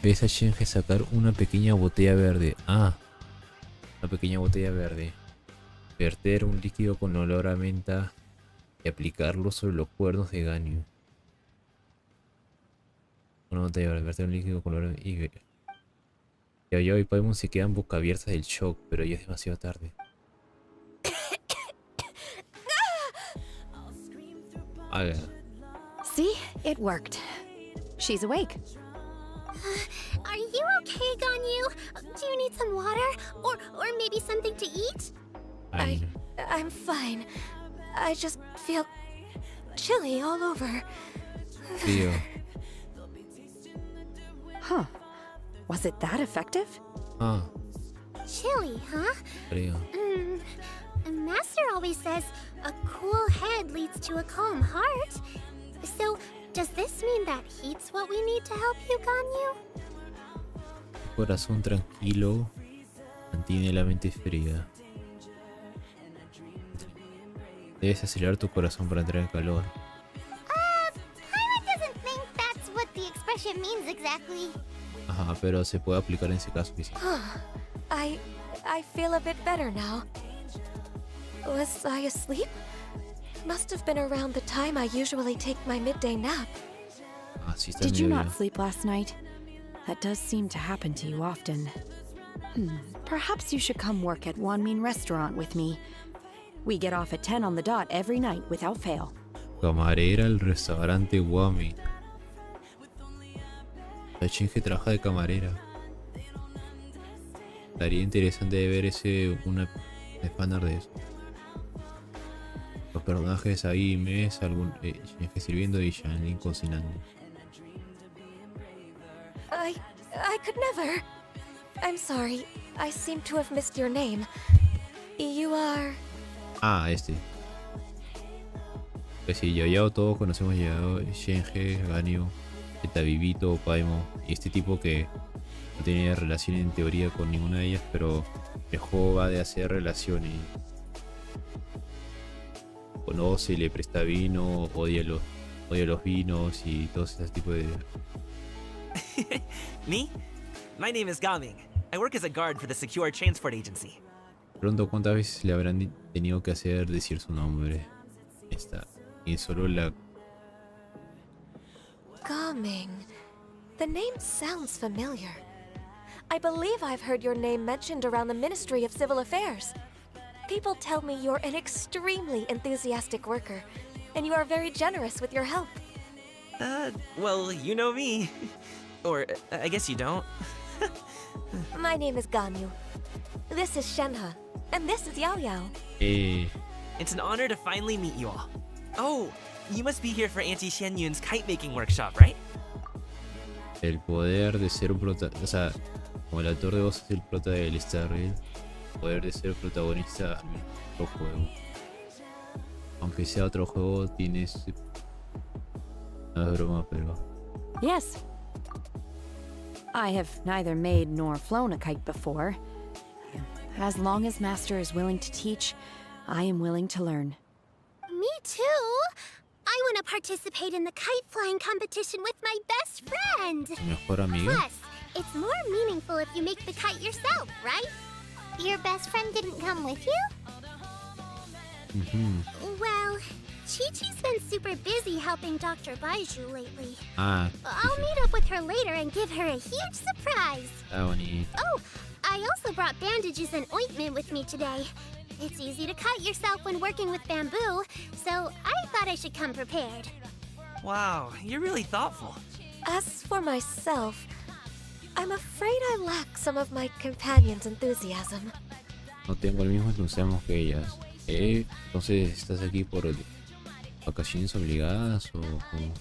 Ves a Shinge sacar una pequeña botella verde. Ah, una pequeña botella verde. Verter un líquido con olor a menta y aplicarlo sobre los cuernos de Ganyu. Una botella verde, verter un líquido con olor a... Yo y Paimon se quedan boca abiertas del shock, pero ya es demasiado tarde. Haga. See? It worked. She's awake. Are you okay, Ganyu? Do you need some water? Or maybe something to eat? Ay, I'm fine. I just feel chilly all over. frío. Huh. Was it that effective? Ah, Chilly, huh? frío. Master always says a cool head leads to a calm heart. So, does this mean that heat's what we need to help you, Ganyu? Corazón tranquilo mantiene la mente fría. Debes acelerar tu corazón para entrar en calor. Pilot doesn't think that's what the expression means exactly. Ajá, pero se puede aplicar en ese caso que sí. I feel a bit better now. Was I asleep? Must have been around the time I usually take my midday nap. Ah, sí está Did you medio not bien. sleep last night? That does seem to happen to you often. Perhaps you should come work at Wanmin restaurant with me. We get off at 10 on the dot every night without fail. Camarera al restaurante Wami. La Shinge trabaja de camarera. Estaría interesante ver una fanart de eso. Los personajes ahí, Mes, algún Shinge sirviendo y Shanlin cocinando. I could never. I'm sorry. I seem to have missed your name. You are... Ah, este. Pues sí, Yao todos conocemos Yao, Shinge, Ganyu, Tabibito, Paimon y este tipo que no tenía relación en teoría con ninguna de ellas, pero el juego va de hacer relación y conoce, le presta vino, odia los vinos y todo ese tipo de... Me? My name is Gaming. I work as a guard for the Secure Transport Agency. Pronto, ¿cuántas veces le habrán tenido que hacer decir su nombre? Esta. Y solo la... Gaming. The name sounds familiar. I believe I've heard your name mentioned around the Ministry of Civil Affairs. People tell me you're an extremely enthusiastic worker, and you are very generous with your help. Well, you know me. Or, I guess you don't. My name is Ganyu. This is Shenhe, and this is Yao Yao. It's an honor to finally meet you all. Oh, you must be here for Auntie Xianyun's kite-making workshop, right? El poder de ser un protagonista, o sea, como el actor de voz es el prota del Star Rail, el poder de ser protagonista en otro juego. Aunque sea otro juego, tienes... No es broma, pero... Yes. I have neither made nor flown a kite before. As long as Master is willing to teach, I am willing to learn. Me too. I want to participate in the kite flying competition with my best friend. Mejor amiga. Plus, it's more meaningful if you make the kite yourself, right? Your best friend didn't come with you? Well, Chi-Chi's been super busy helping Dr. Baiju lately. Ah, I'll meet up with her later and give her a huge surprise. está bonito. Oh, I also brought bandages and ointment with me today. It's easy to cut yourself when working with bamboo, so I thought I should come prepared. Wow, you're really thoughtful. As for myself, I'm afraid I lack some of my companion's enthusiasm. No tengo el mismo entusiasmo que ellas. Entonces, ¿estás aquí por vacaciones obligadas o cómo?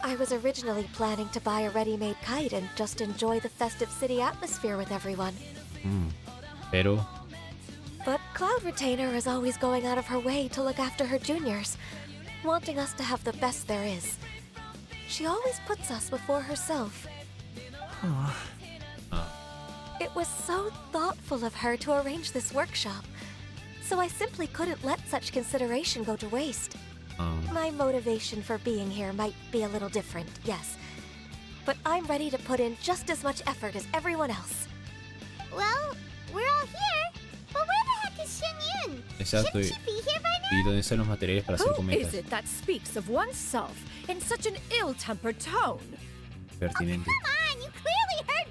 I was originally planning to buy a ready-made kite and just enjoy the festive city atmosphere with everyone. Pero... But Cloud Retainer is always going out of her way to look after her juniors, wanting us to have the best there is. She always puts us before herself. It was so thoughtful of her to arrange this workshop, so I simply couldn't let such consideration go to waste. My motivation for being here might be a little different, yes, but I'm ready to put in just as much effort as everyone else. Well, we're all here, but where the heck is Xianyun? Exacto. Shouldn't she be here by ¿Y now? dónde están los materiales para hacer Who cometas? is it that speaks of oneself in such an ill-tempered tone? Pertinente. Come on, you clearly heard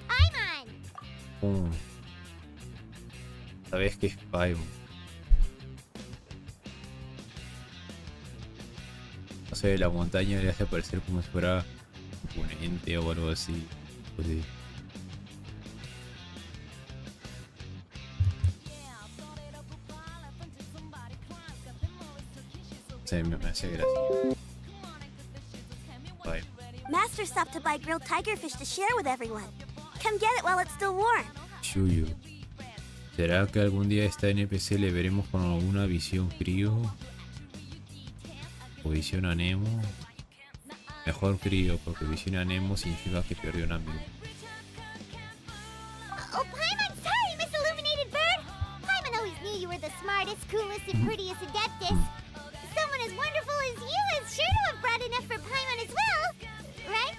Paimon! Sabes que es Paimon. No sé, la montaña le hace parecer como si fuera imponente o algo así. Pues sí. Sí, me hace gracia. Paimon. Master stopped to buy grilled tigerfish to share with everyone. Come get it while it's still warm. Shuyu. ¿Será que algún día a esta NPC le veremos con alguna visión frío? ¿O visión a Nemo? Mejor frío, porque visión a Nemo significa que perdió un amigo. Oh, Paimon, sorry, Miss Illuminated Bird! Paimon always knew you were the smartest, coolest, and prettiest Adeptus. Someone as wonderful as you is sure to have brought enough for Paimon as well, right?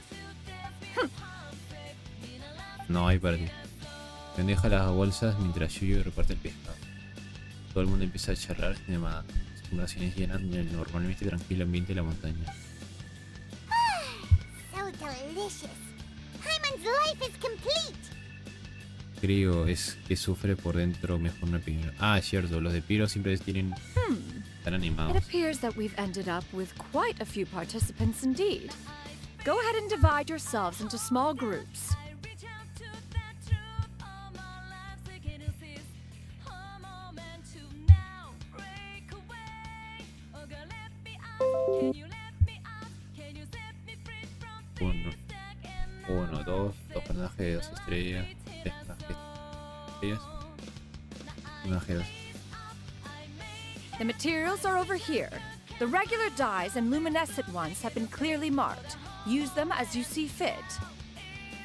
No hay para ti. Deja las bolsas mientras Shuyu reparte el pescado. Todo el mundo empieza a charlar sin demás. Las conversaciones llenan el normalmente tranquilo ambiente de la montaña. So delicious. Paimon's life is complete. Creo es que sufre por dentro mejor no Piro. Ah, es cierto, los de Piro siempre tienen... Están It animados. appears that we've ended up with quite a few participants indeed. Go ahead and divide yourselves into small groups. Dos personajes de 2 estrellas, 3 personajes de 3 estrellas, un personaje de 2. The materials are over here. The regular dyes and luminescent ones have been clearly marked. Use them as you see fit.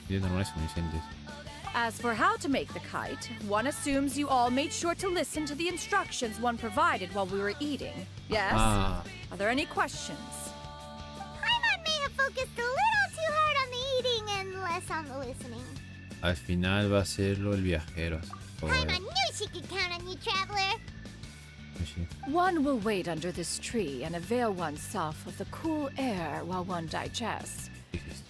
Y de normales son suficientes. As for how to make the kite, one assumes you all made sure to listen to the instructions one provided while we were eating. Yes? Ah, Are there any questions? Paimon may have focused a little too hard on the eating and less on the listening. al final va a serlo el viajero. Paimon knew she could count on you, traveler. One will wait under this tree and avail oneself of the cool air while one digests.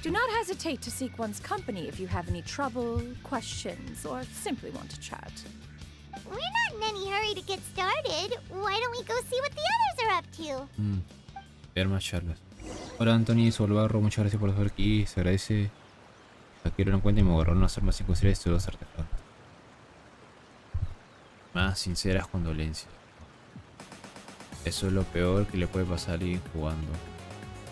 Do not hesitate to seek one's company if you have any trouble, questions, or simply want to chat. We're not in any hurry to get started. Why don't we go see what the others are up to? Ver más charlas. Hola Anthony, Solbarro, muchas gracias por estar aquí. Se agradece. Aquí lo encuentro y me agarraron las armas 5 estrellas de estos 2 artefactos. Más sinceras condolencias. Eso es lo peor que le puede pasar a alguien jugando.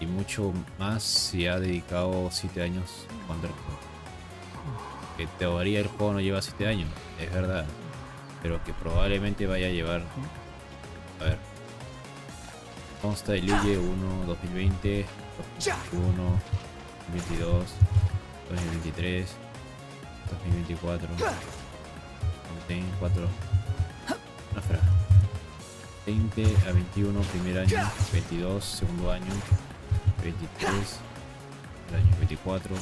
Y mucho más si ha dedicado 7 años jugando el juego. Que teoría el juego no lleva 7 años, es verdad. Pero que probablemente vaya a llevar... A ver. Consta de Luye 1, 2020, 2021, 2022, 2023, 2024, 2024. No, espera. 20 a 21 primer año, 22 segundo año, 23 el año, 24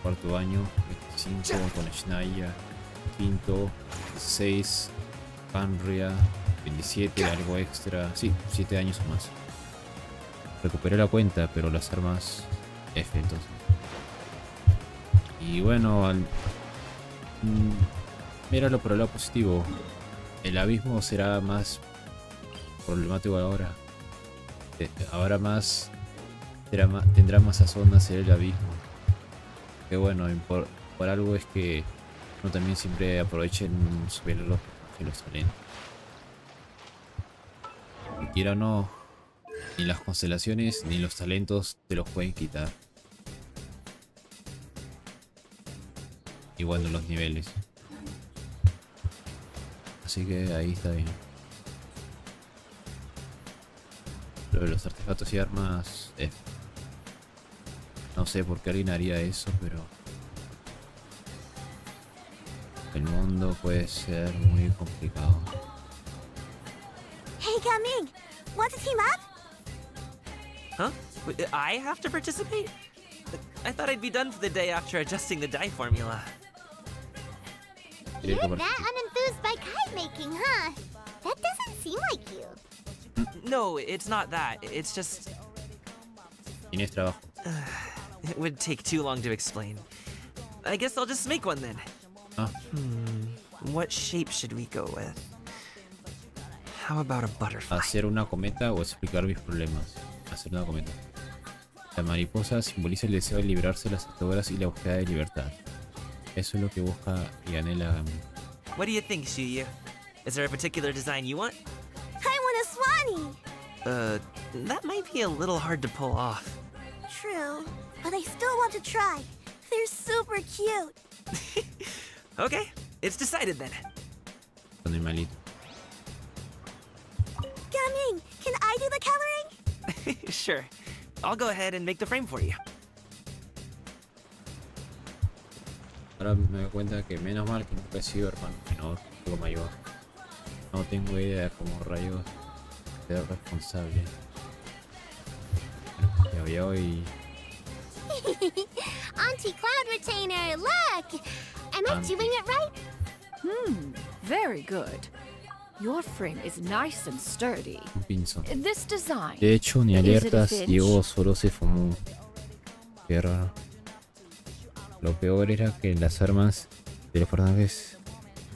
cuarto año, 25 con Navia, quinto, 16 Panria, 27 algo extra, sí, 7 años o más. Recuperé la cuenta, pero las armas F entonces. Y bueno, míralo por el lado positivo. El abismo será más problemático ahora. Ahora más tendrá más sazón hacer el abismo. Que bueno, por algo es que no también siempre aprovechen subir los talentos. Y quiera o no, ni las constelaciones ni los talentos te los pueden quitar. Igual de los niveles. Así que ahí está bien. Lo de los artefactos y armas... no sé por qué alguien haría eso, pero... el mundo puede ser muy complicado. Hey, Gaming! Want to team up? Huh? I have to participate? I thought I'd be done for the day after adjusting the die formula. You're that unenthused by kite making, huh? That doesn't seem like you. No, it's not that. It's just... Tienes trabajo. It would take too long to explain. I guess I'll just make one then. Ah. What shape should we go with? How about a butterfly? Hacer una cometa o explicar mis problemas. Hacer una cometa. La mariposa simboliza el deseo de librarse de las ataduras y la búsqueda de libertad. Eso es lo que busca y anhela. What do you think, Shuyu? Is there a particular design you want? I want a swanee! That might be a little hard to pull off. True, but I still want to try. They're super cute. Okay, it's decided then. Animalito. Gaming, can I do the coloring? Sure. I'll go ahead and make the frame for you. Ahora me doy cuenta que menos mal que nunca he sido hermano menor o mayor. No tengo idea de cómo rayos ser responsable. Bueno, ya voy. Auntie Cloud Retainer, look! Am I doing it right? Very good. Your frame is nice and sturdy. Un pinzón. This design. De hecho, ni Is it a alertas, finch? Diego solo se fumó. Qué raro. Lo peor era que las armas de los personajes,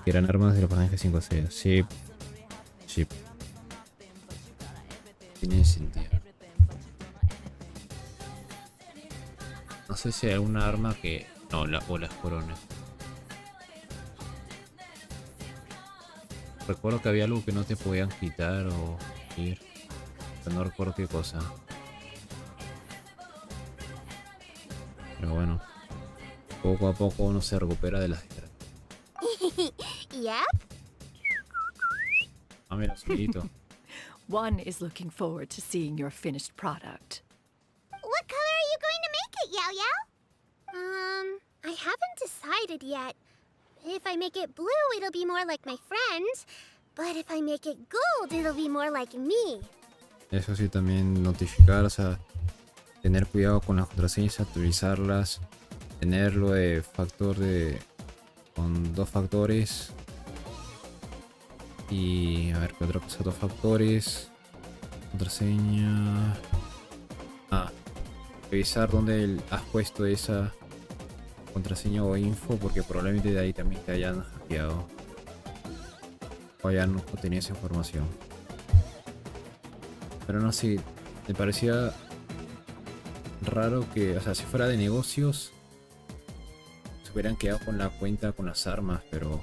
que eran armas de los personajes 5 estrellas. Sí. Sí. Tiene sentido. No sé si hay alguna arma que... No, o las coronas. Recuerdo que había algo que no te podían quitar o ir. Pero no recuerdo qué cosa. Pero bueno. Poco a poco uno se recupera de las desgracias. Yep. Ah, mira, solito. One is looking forward to seeing your finished product. What color are you going to make it, Yao Yao? I haven't decided yet. If I make it blue, it'll be more like my friend. But if I make it gold, it'll be more like me. Eso sí, también notificar, o sea, tener cuidado con las contraseñas, actualizarlas, tenerlo de factor de... con 2 factores Y a ver qué otro cosa, dos factores. Contraseña. Ah, revisar dónde has puesto esa contraseña o info, porque probablemente de ahí también te hayan hackeado o hayan obtenido esa información. Pero no sé, me parecía raro que, o sea, si fuera de negocios se hubieran quedado con la cuenta con las armas, pero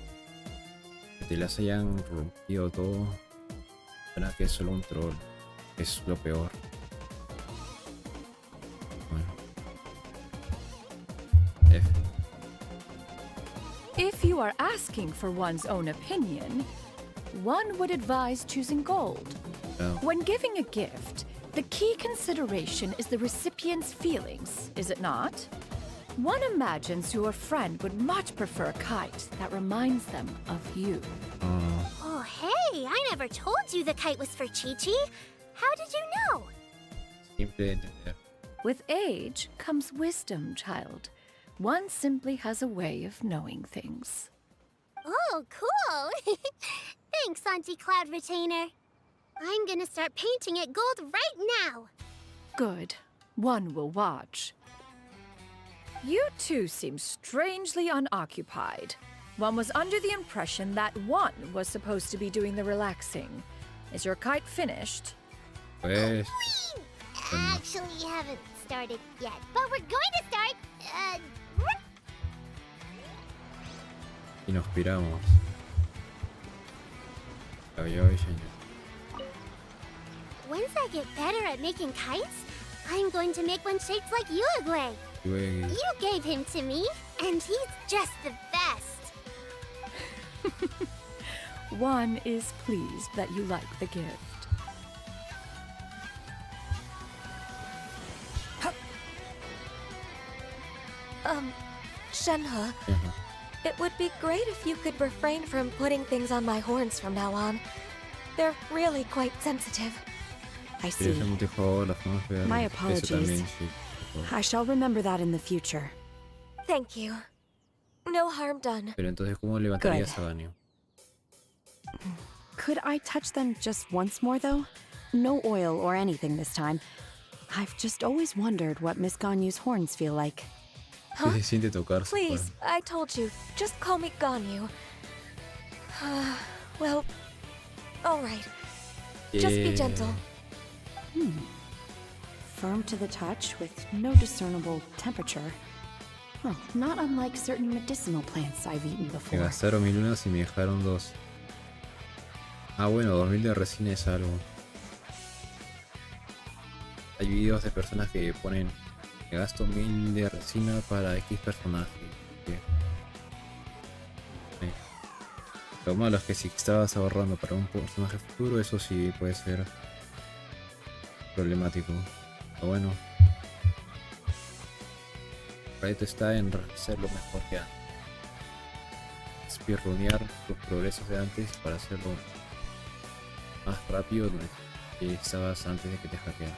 que te las hayan rompido todo, suena que es solo un troll, es lo peor. Bueno. F. If you are asking for one's own opinion, one would advise choosing gold. Oh. When giving a gift, the key consideration is the recipient's feelings, is it not? One imagines your friend would much prefer a kite that reminds them of you. Oh, hey, I never told you the kite was for Chi-Chi. How did you know? Simple de entender. With age comes wisdom, child. One simply has a way of knowing things. Oh, cool. Thanks, Auntie Cloud Retainer. I'm gonna start painting it gold right now. Good. One will watch. You two seem strangely unoccupied. One was under the impression that one was supposed to be doing the relaxing. Is your kite finished? Pues, We actually haven't started yet, but we're going to start, y nos piramos. Cabello y señor. Once I get better at making kites, I'm going to make one shaped like Uruguay. Luego, You gave him to me, and he's just the best. One is pleased that you like the gift. Shenhe, ajá. it would be great if you could refrain from putting things on my horns from now on. They're really quite sensitive. I Quería see. hacer un favor, las vamos a pegar. My Eso apologies. también, sí, por favor. I shall remember that in the future. Thank you. No harm done. Pero entonces, ¿cómo levantarías a Ganyu? Could I touch them just once more, though? No oil or anything this time. I've just always wondered what Miss Ganyu's horns feel like. ¿Qué se siente tocar? Please, I told you. Just call me Ganyu. Well, all right. Just be gentle. Firm to the touch with no discernible temperature. Well, not unlike certain medicinal plants I've eaten Me before. gastaron 1000 lunas y me dejaron 2. Ah, bueno, 2000 de resina es algo. Hay videos de personas que ponen: me gasto 1000 de resina para X personaje. ¿Qué? Sí. Lo malo es que si estabas ahorrando para un personaje futuro, eso sí puede ser problemático. Pero bueno, el reto está en hacer lo mejor que antes. Speedrunear los progresos de antes para hacerlo más rápido donde estabas antes de que te hackearan.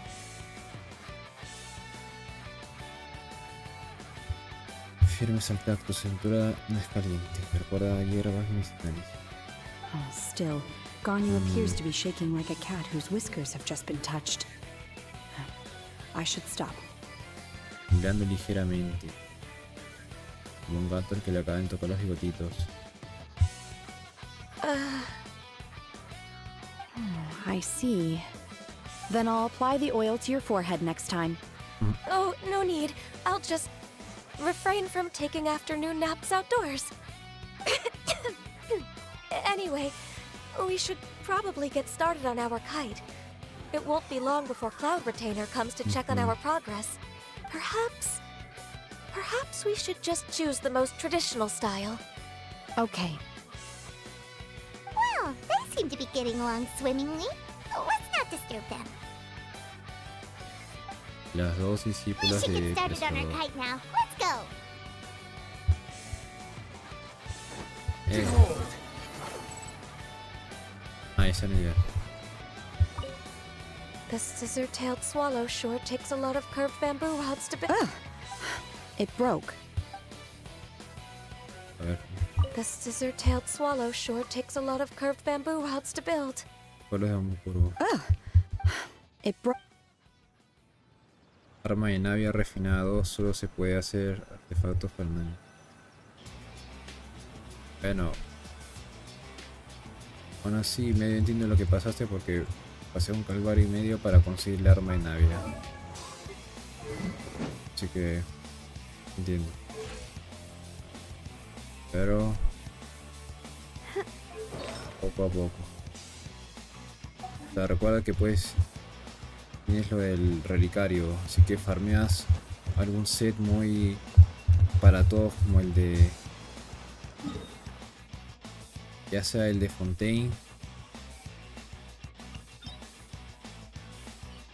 Firmes al tacto, cintura no es caliente, recuerda hierbas medicinales. Oh, still, Ganyu appears to be shaking like a cat whose whiskers have just been touched. I should stop. Mirando ligeramente, como un gato al que le acaban de tocar los bigotitos. I see. Then I'll apply the oil to your forehead next time. Oh, no need. I'll just refrain from taking afternoon naps outdoors. Anyway, we should probably get started on our kite. It won't be long before Cloud Retainer comes to check on our progress. Perhaps we should just choose the most traditional style. Okay. Well, they seem to be getting along swimmingly. Let's not disturb them. Las dos We discípulas should de get started on our Cazador. kite now. Let's go. Ah, esa no idea. The scissor-tailed swallow sure takes a lot of curved bamboo rods to build. Ugh. It broke. A ver. The scissor-tailed swallow sure takes a lot of curved bamboo rods to build. It broke. Arma de Navia refinado, solo se puede hacer artefactos farmeo. Bueno, aún así medio entiendo lo que pasaste porque pasé un calvario y medio para conseguir la arma de Navia. Así que entiendo. Pero poco a poco. O sea, recuerda que pues tienes lo del relicario, así que farmeas algún set muy para todos, como el de, ya sea el de Fontaine,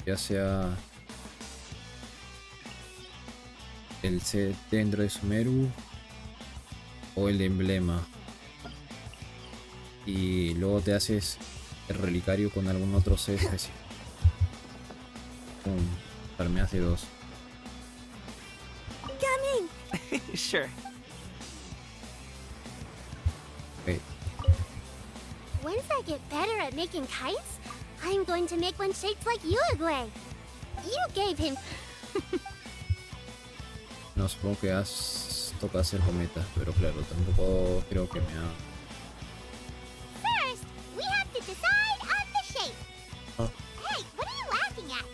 ya sea el set dentro de Sumeru o el de emblema, y luego te haces el relicario con algún otro set específico. Farmeas de 2. Sure. Okay. Once I get better at making kites, I'm going to make one shaped like Uruguay. You gave him. No, supongo que toca hacer cometas, pero claro, tampoco creo que me haga. First, we have to decide on the shape. Hey, what are you laughing at?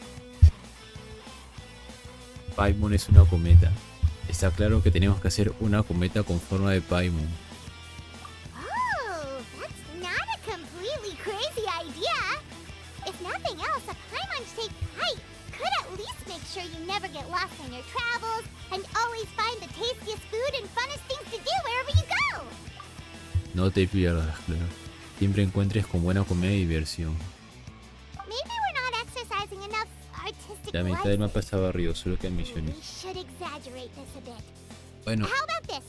Paimon es una cometa. Está claro que tenemos que hacer una cometa con forma de Paimon. Oh, that's not a completely crazy idea. If nothing else, a Paimon-shaped kite could at least make sure you never get lost on your travels and always find the tastiest food and funnest things to do wherever you go. No te pierdas, claro. Siempre encuentres con buena comida y diversión. Maybe we're not exercising enough artistic La mitad del license. mapa está barrido, solo quedan We misiones. should exaggerate this a bit. Bueno, How about this?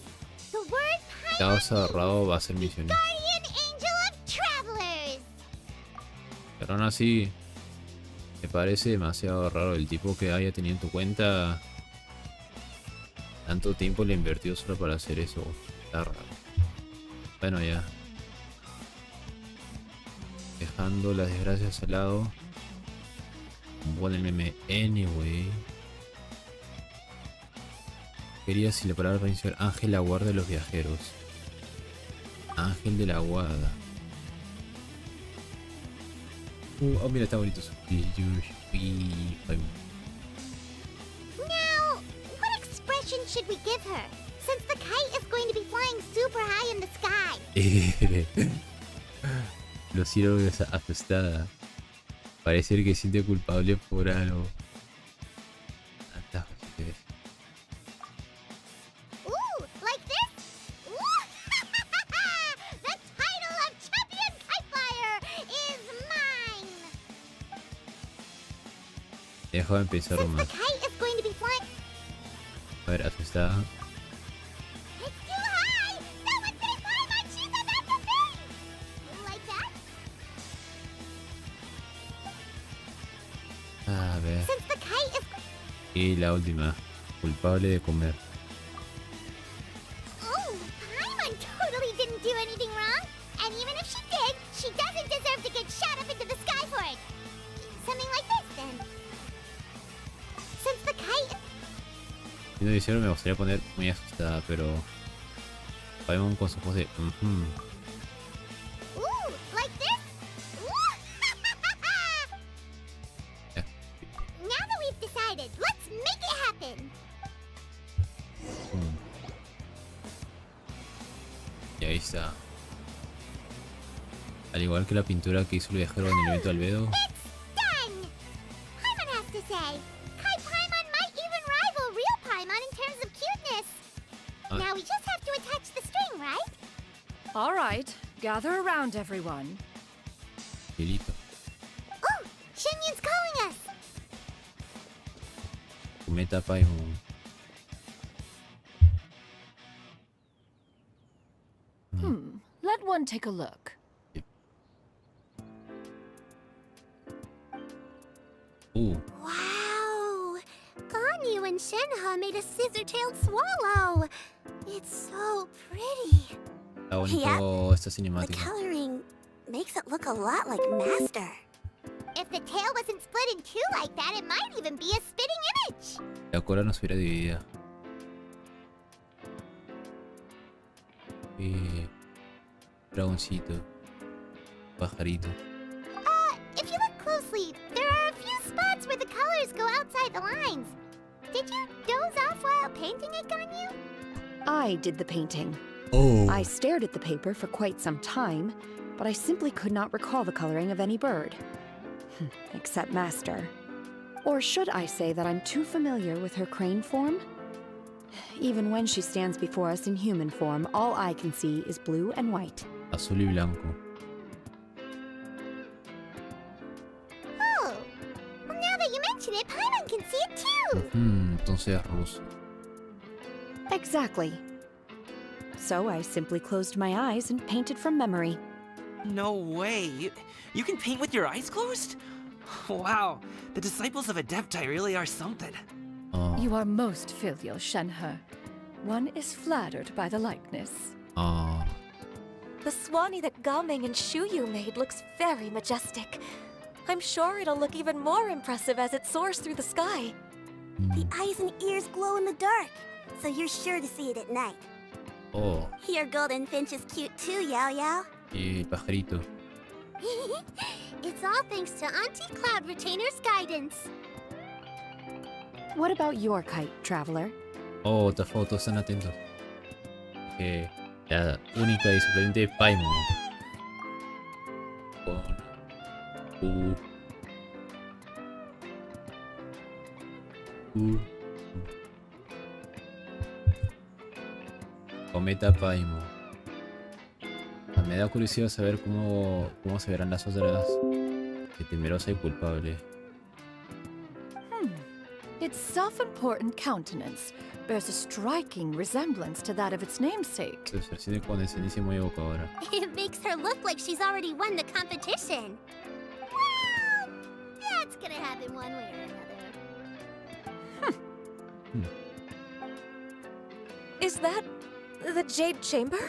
The word caos Paimon agarrado va a ser misiones. Guardian Angel of Travelers. Pero aún así, me parece demasiado raro el tipo que haya tenido en tu cuenta. Tanto tiempo le invirtió solo para hacer eso. Está raro. Bueno, ya. Dejando las desgracias al lado. Buen el meme anyway. Quería si la palabra para iniciar Ángel la guarda de los viajeros. Ángel de la guarda. Oh, mira, está bonito su. Now, what expression should we give her? Since the kite is going to be flying super high in the sky. Lo siento, asustada. Parece que siente culpable por algo. Ooh, like this? The title of Champion Kite Flyer is mine. Déjame pensar Since the más. kite is going to be flying. A ver, asustada. It's too high! Someone say Paimon, she's about to faint! Like that? A ver. Since the kite is... Y la última. Culpable de comer. Oh, Paimon totally didn't do anything wrong. And even if she did, she doesn't deserve to get shot up into the sky for it. Something like this, then. Since the kite... Siendo sincero, me gustaría poner muy asustada, pero... Paimon con su voz de... Ooh, like this? Ya. Now that we've decided, let's make it happen. Y ahí está. Al igual que la pintura que hizo el viajero en el evento Albedo. It's done! Paimon has to say, Kite Paimon might even rival real Paimon in terms of cuteness. Now we just have to attach the string, right? All right, gather around, everyone. Hilito. Oh, Shinyan's calling us! Cometa Paimon. Let one take a look. Wow! Ganyu and Shenhe made a scissor-tailed swallow! It's so pretty. Está bonito Yeah. esta The cinemática. coloring makes it look a lot like Master. If the tail wasn't split in two like that, it might even be a spitting image. La cola no se hubiera dividida. Dragoncito. Pajarito. If you look closely, there are a few spots where the colors go outside the lines. Did you doze off while painting it, Ganyu? I did the painting. Oh. I stared at the paper for quite some time, but I simply could not recall the coloring of any bird. Except Master. Or should I say that I'm too familiar with her crane form? Even when she stands before us in human form, all I can see is blue and white. Azul y blanco. Oh. Well, now that you mention it, Paimon can see it too. Entonces es ruso. Exactly. So I simply closed my eyes and painted from memory. No way. You can paint with your eyes closed? Wow. The disciples of Adepti really are something. Ah, You are most filial, Shenhe. One is flattered by the likeness. ah. The Swanee that Gaming and Shuyu made looks very majestic. I'm sure it'll look even more impressive as it soars through the sky. The eyes and ears glow in the dark, so you're sure to see it at night. Oh, Your golden finch is cute too, Yao Yao. y el pajarito. It's all thanks to Auntie Cloud Retainer's guidance. What about your kite, traveler? Oh, otra foto, están atentos. La única y suplente Paimon. Con Cometa Paimon. Me da curiosidad saber cómo se verán las otras. Que temerosa y culpable. Its self-important countenance bears a striking resemblance to that of its namesake. Su expresión de condescendencia muy evocadora. It makes her look like she's already won the competition. Well, that's gonna happen one way or another. Is that the Jade Chamber?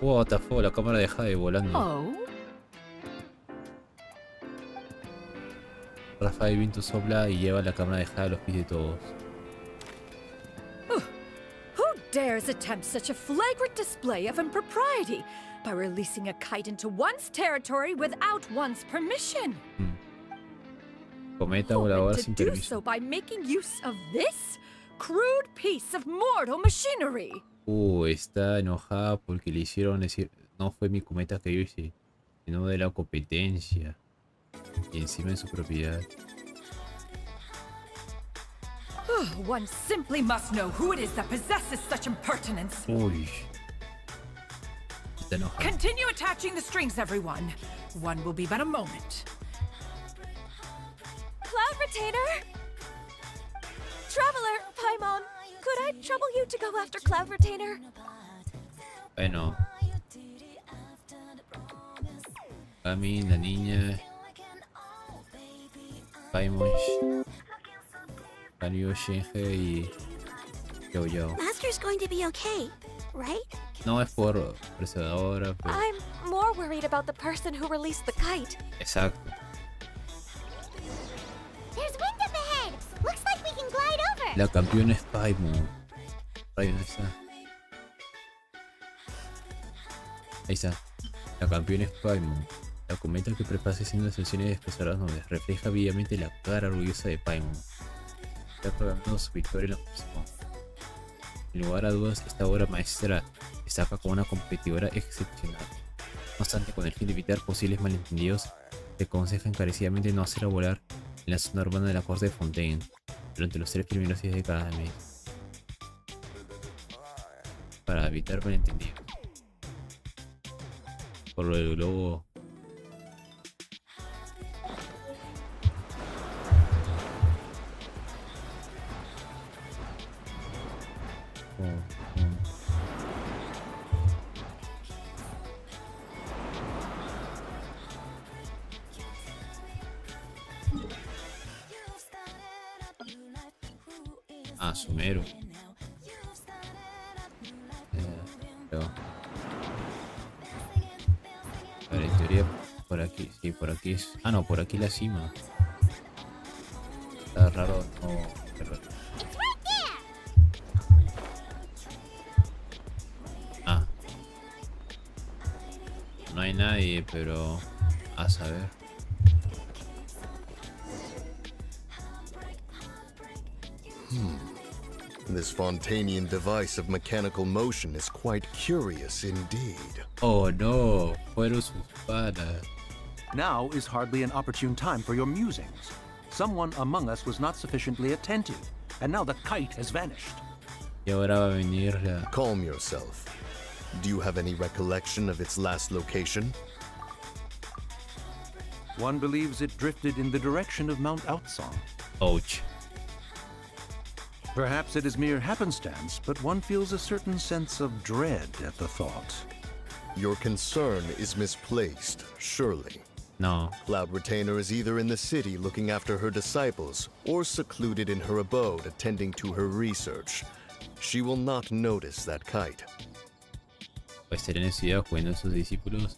What the fuck, la cámara de Jade volando. Oh? Rafa de viento sopla y lleva la cámara de Jade a los pies de todos. Who dares attempt such a flagrant display of impropriety by releasing a kite into one's territory without one's permission? Cometa Only voladora to sin do permiso. so by making use of this crude piece of mortal machinery. Está enojada porque le hicieron decir, no fue mi cometa que yo hice, sino de la competencia. Y encima de su propiedad. One simply must know who it is that possesses such impertinence. Uy. Está enojada. Continue attaching the strings, everyone. One will be but a moment. Cloud Retainer? Traveler, Paimon, could I trouble you to go after Cloud Retainer? Bueno. Cami, la niña. Paimon. Ganyu, Shinge y Yao Yao. Master's going to be okay, right? No es por precedadora, pero... I'm more worried about the person who released the kite. Exacto. There's wind up ahead. Looks like we can glide over. La campeona es Paimon. Ahí está. Ahí está. La campeona es Paimon. La cometa que prepasa haciendo ascensiones de espesor a las nubes refleja vivamente la cara orgullosa de Paimon. Está programando su victoria en la próxima. Sin lugar a dudas, esta obra maestra destaca como una competidora excepcional. No obstante, con el fin de evitar posibles malentendidos, se aconseja encarecidamente no hacerla volar en la zona urbana de la corte de Fontaine durante los 3 primeros días de cada mes, para evitar malentendidos. Por lo del globo. Ah, Sumero. Pero... por aquí, sí, por aquí es... Ah, no, por aquí la cima. Está raro, no... Ah. No hay nadie, pero... A saber. This Fontanian device of mechanical motion is quite curious indeed. Oh no, fueron sus panas. Now is hardly an opportune time for your musings. Someone among us was not sufficiently attentive, and now the kite has vanished. Y ahora va a venir la... Calm yourself. Do you have any recollection of its last location? One believes it drifted in the direction of Mount Outsong. Ouch. Perhaps it is mere happenstance, but one feels a certain sense of dread at the thought. Your concern is misplaced, surely. No. Cloud Retainer is either in the city looking after her disciples, or secluded in her abode attending to her research. She will not notice that kite. Puede estar en esa ciudad cuidando a sus discípulos,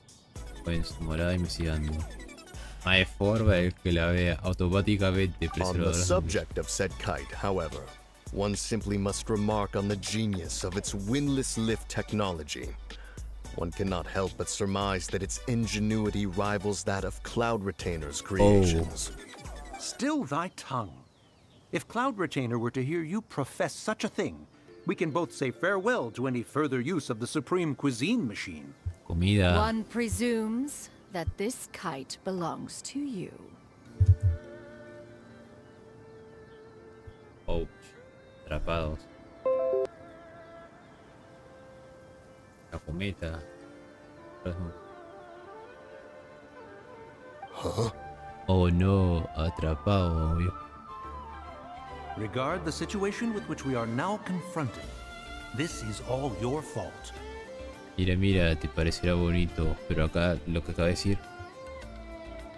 o en su morada investigando. No hay forma de que la vea automáticamente. On the subject of said kite, however, one simply must remark on the genius of its windless lift technology. One cannot help but surmise that its ingenuity rivals that of Cloud Retainer's creations. Still thy tongue. If Cloud Retainer were to hear you profess such a thing, we can both say farewell to any further use of the supreme cuisine machine. Comida. One presumes that this kite belongs to you. Ouch. Atrapados. La cometa. Huh? Oh no, atrapado, obvio. Regard the situation with which we are now confronted. This is all your fault. Mira, mira, te parecerá bonito, pero acá lo que acaba de decir,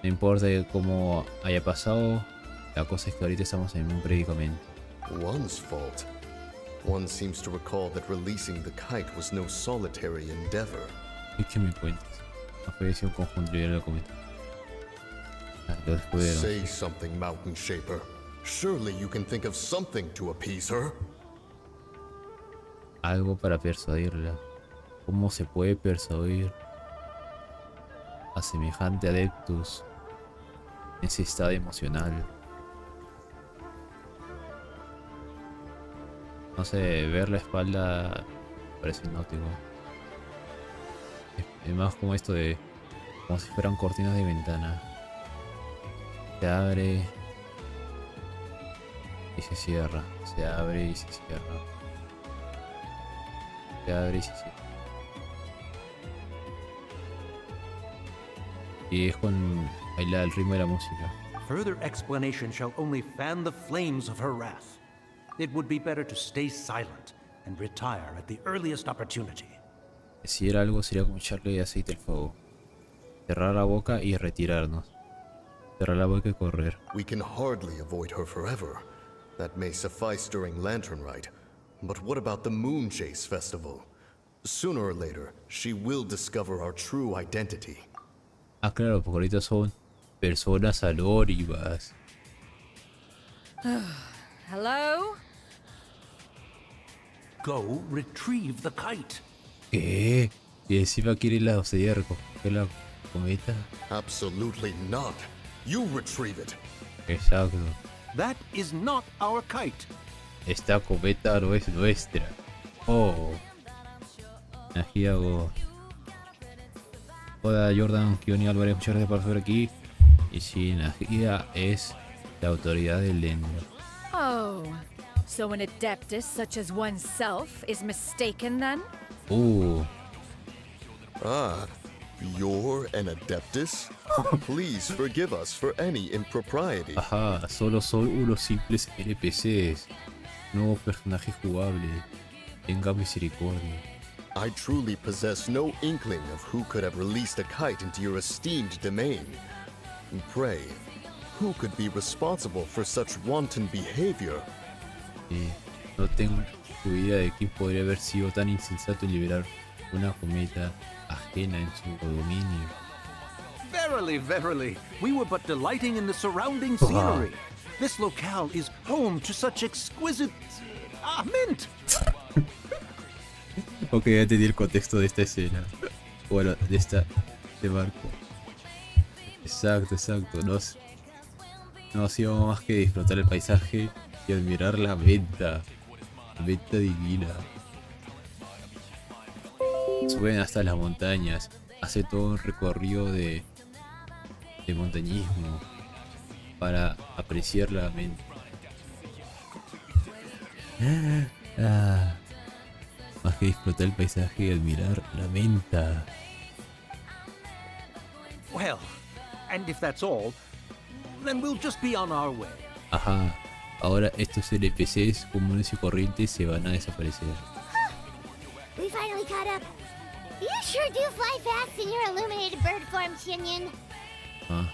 no importa cómo haya pasado, la cosa es que ahorita estamos en un predicamento. One's fault. One seems to recall that releasing the kite was no solitary endeavor. ¿Y qué me cuentas? No fue decisión conjunta, ya lo comenté. Ah, lo descubrieron. Say something, Mountain Shaper. Surely you can think of something to appease her. Algo para persuadirla. ¿Cómo se puede persuadir a semejante adeptus en ese estado emocional? No sé, ver la espalda parece hipnótico. Es más como esto de... como si fueran cortinas de ventana. Se abre y se cierra. Se abre y se cierra. Se abre y se cierra. Y es con el ritmo de la música. Further explanation shall only fan the flames of her wrath. It would be better to stay silent and retire at the earliest opportunity. Decir algo sería como echarle aceite al fuego. Cerrar la boca y retirarnos. Cerrar la boca y correr. We can hardly avoid her forever. That may suffice during Lantern Rite. But what about the Moon Chase Festival? Sooner or later, she will discover our true identity. Ah, claro, porque ahorita son personas anónimas. Hello? Go retrieve the kite. ¿Qué? Y encima quiere la obsidiana recoger la cometa. Absolutely not. You retrieve it. Exacto. That is not our kite. Esta cometa no es nuestra. Oh. Aquí hago. Hola Jordan, Kioni Álvarez, muchas gracias por estar aquí. Y sí, Navia es la autoridad del Ender. Oh, so an adeptus such as oneself is mistaken then? Ah, you're an Adeptus? Please forgive us for any impropriety. Ajá, solo son unos simples NPCs. No personajes jugables. Tenga misericordia. I truly possess no inkling of who could have released a kite into your esteemed domain. Pray, who could be responsible for such wanton behavior? No tengo idea de quién podría haber sido tan insensato en liberar una cometa ajena en su dominio. Verily, verily, we were but delighting in the surrounding scenery. This locale is home to such exquisite mint. Ok, ya entendí el contexto de esta escena. Bueno, de barco. Exacto. No hacíamos más que disfrutar el paisaje y admirar la venta. La venta divina. Suben hasta las montañas. Hace todo un recorrido de montañismo para apreciar la venta. Más que disfrutar el paisaje y admirar la venta. Well, and if that's all, then we'll just be on our way. Ajá, ahora estos NPCs comunes y corrientes se van a desaparecer. We finally caught up. You sure do fly fast in your illuminated bird form, Shinyan. Ah,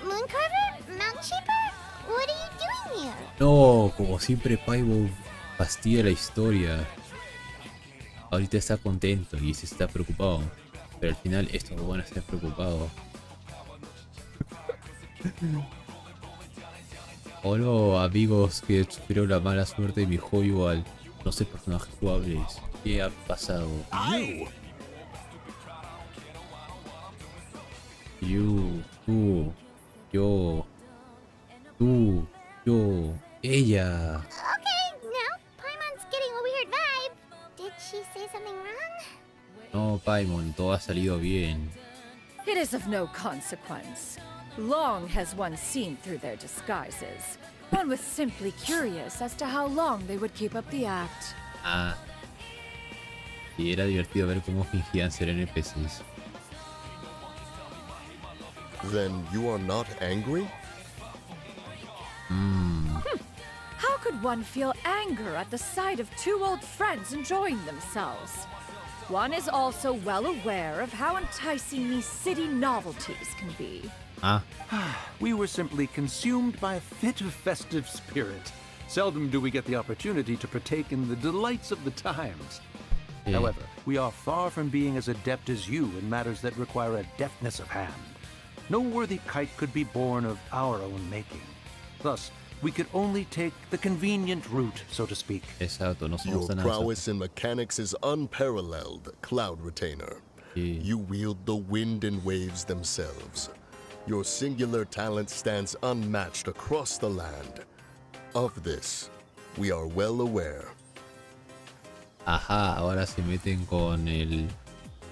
Mooncarver? Mountain Shaper? What are you doing here? no, como siempre Paimon fastidia la historia. Ahorita está contento y se está preocupado, pero al final estos van a estar preocupados. Hola amigos que sufrieron la mala suerte de mi juego al no ser personajes jugables. ¿Qué ha pasado? Tú, yo, ella. Okay, now, Paimon's getting a weird vibe. Did she say something wrong? No, Paimon, todo ha salido bien. It is of no consequence. Long has one seen through their disguises. One was simply curious as to how long they would keep up the act. Ah. Y era divertido ver cómo fingían ser NPCs. Then you are not angry? How could one feel anger at the sight of two old friends enjoying themselves? One is also well aware of how enticing these city novelties can be. Ah, We were simply consumed by a fit of festive spirit. Seldom do we get the opportunity to partake in the delights of the times. yeah. However, we are far from being as adept as you in matters that require a deftness of hand. No worthy kite could be born of our own making. Thus, we could only take the convenient route, so to speak. Exacto, no Your somos tan prowess in mechanics is unparalleled, Cloud Retainer. Sí. You wield the wind and waves themselves. Your singular talent stands unmatched across the land. Of this, we are well aware. Ajá, ahora se meten con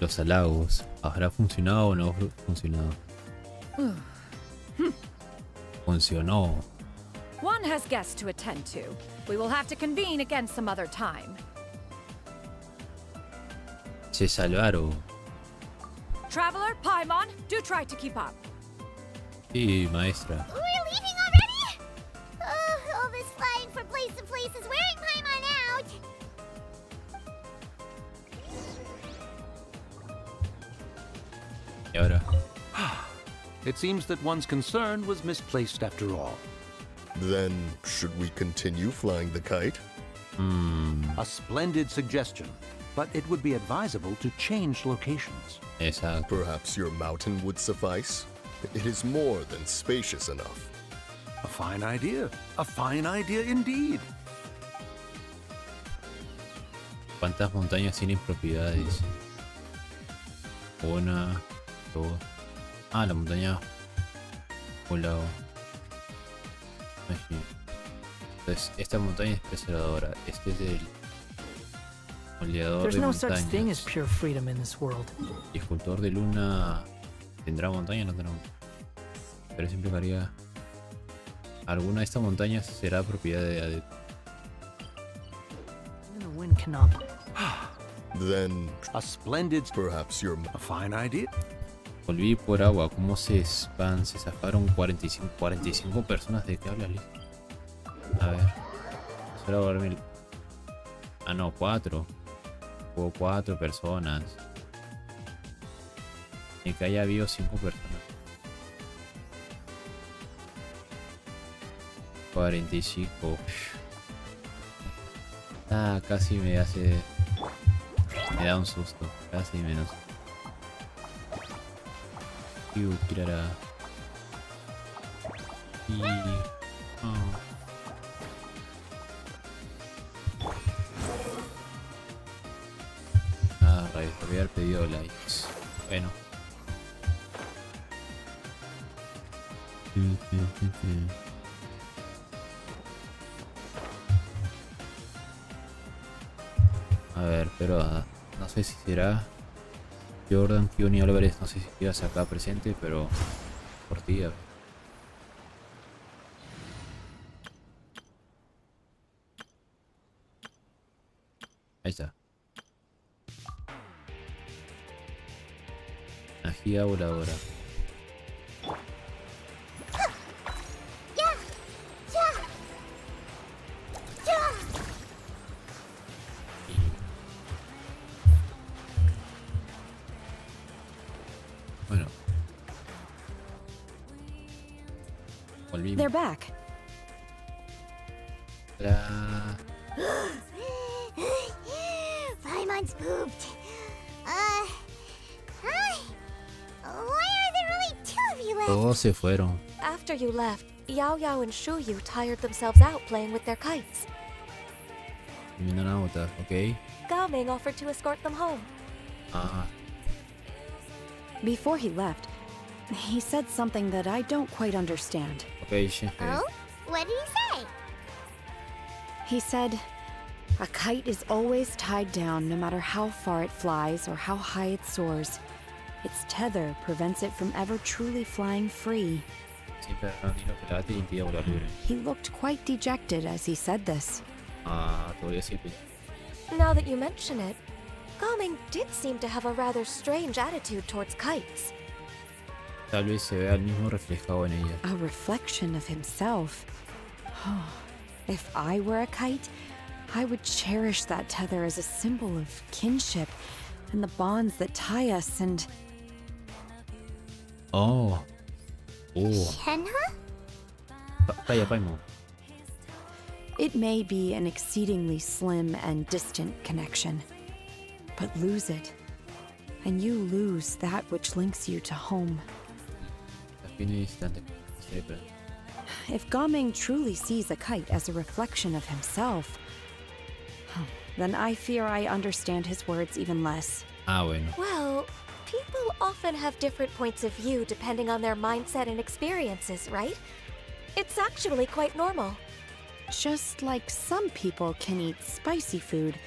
los halagos. ¿Habrá funcionado o no ha funcionado? Funcionó. One has guests to attend to. We will have to convene again some other time. Se salvaron. Traveler, Paimon, do try to keep up. Sí, maestra. We're leaving already? All this flying from place to place is wearing Paimon out. Y ahora. It seems that one's concern was misplaced after all. Then, should we continue flying the kite? A splendid suggestion, but it would be advisable to change locations. Exacto. Perhaps your mountain would suffice? It is more than spacious enough. A fine idea. A fine idea indeed. ¿Cuántas montañas tienen propiedades? Una, dos. Ah, la montaña. Un lado. Allí. Entonces, esta montaña es preservadora. Este es el moldeador There's de no such thing as montañas. pure freedom in this world. Y escultor de luna. ¿Tendrá montaña o no tendrá montaña? Pero eso implicaría. Alguna de estas montañas será propiedad de adeptos. Even the wind cannot. Then, A splendid, perhaps your a fine idea. Volví por agua. ¿Cómo se zafaron 45 personas? ¿De qué hablas, Liz? A ver. Solo dormir. Ah, no, 4. Hubo 4 personas. Y que haya habido 5 personas. 45. Ah, casi me hace. Me da un susto. Casi menos. tirará. Y... rayos, voy a haber pedido likes. Bueno. A ver, pero no sé si será Jordan, Kioni Álvarez, no sé si quedas acá presente, pero por ti, a ver. Ahí está. Magia voladora. Bueno. Volvimos. They're back. Paimon's pooped. Hi. Why are there only two of you left? Todos se fueron. After you left, Yao Yao and Shuyu tired themselves out playing with their kites. Minonauta, ok. Gao Ming offered to escort them home. Before he left, he said something that I don't quite understand. Ok, Shinhei. Oh? What did he say? He said, a kite is always tied down no matter how far it flies or how high it soars. Its tether prevents it from ever truly flying free. Siempre hay un hilo que la ate y impide volar libre. He looked quite dejected as he said this. Todavía siempre. Now that you mention it, Gao Ming did seem to have a rather strange attitude towards kites. Tal vez se vea el mismo reflejado en ella. A reflection of himself. If I were a kite, I would cherish that tether as a symbol of kinship and the bonds that tie us and... Oh. Shenhe? Vaya, Paimon. It may be an exceedingly slim and distant connection, but lose it, and you lose that which links you to home. If Gao Ming truly sees a kite as a reflection of himself, then I fear I understand his words even less. Bueno. Well, people often have different points of view depending on their mindset and experiences, right? It's actually quite normal. Just like some people can eat spicy food,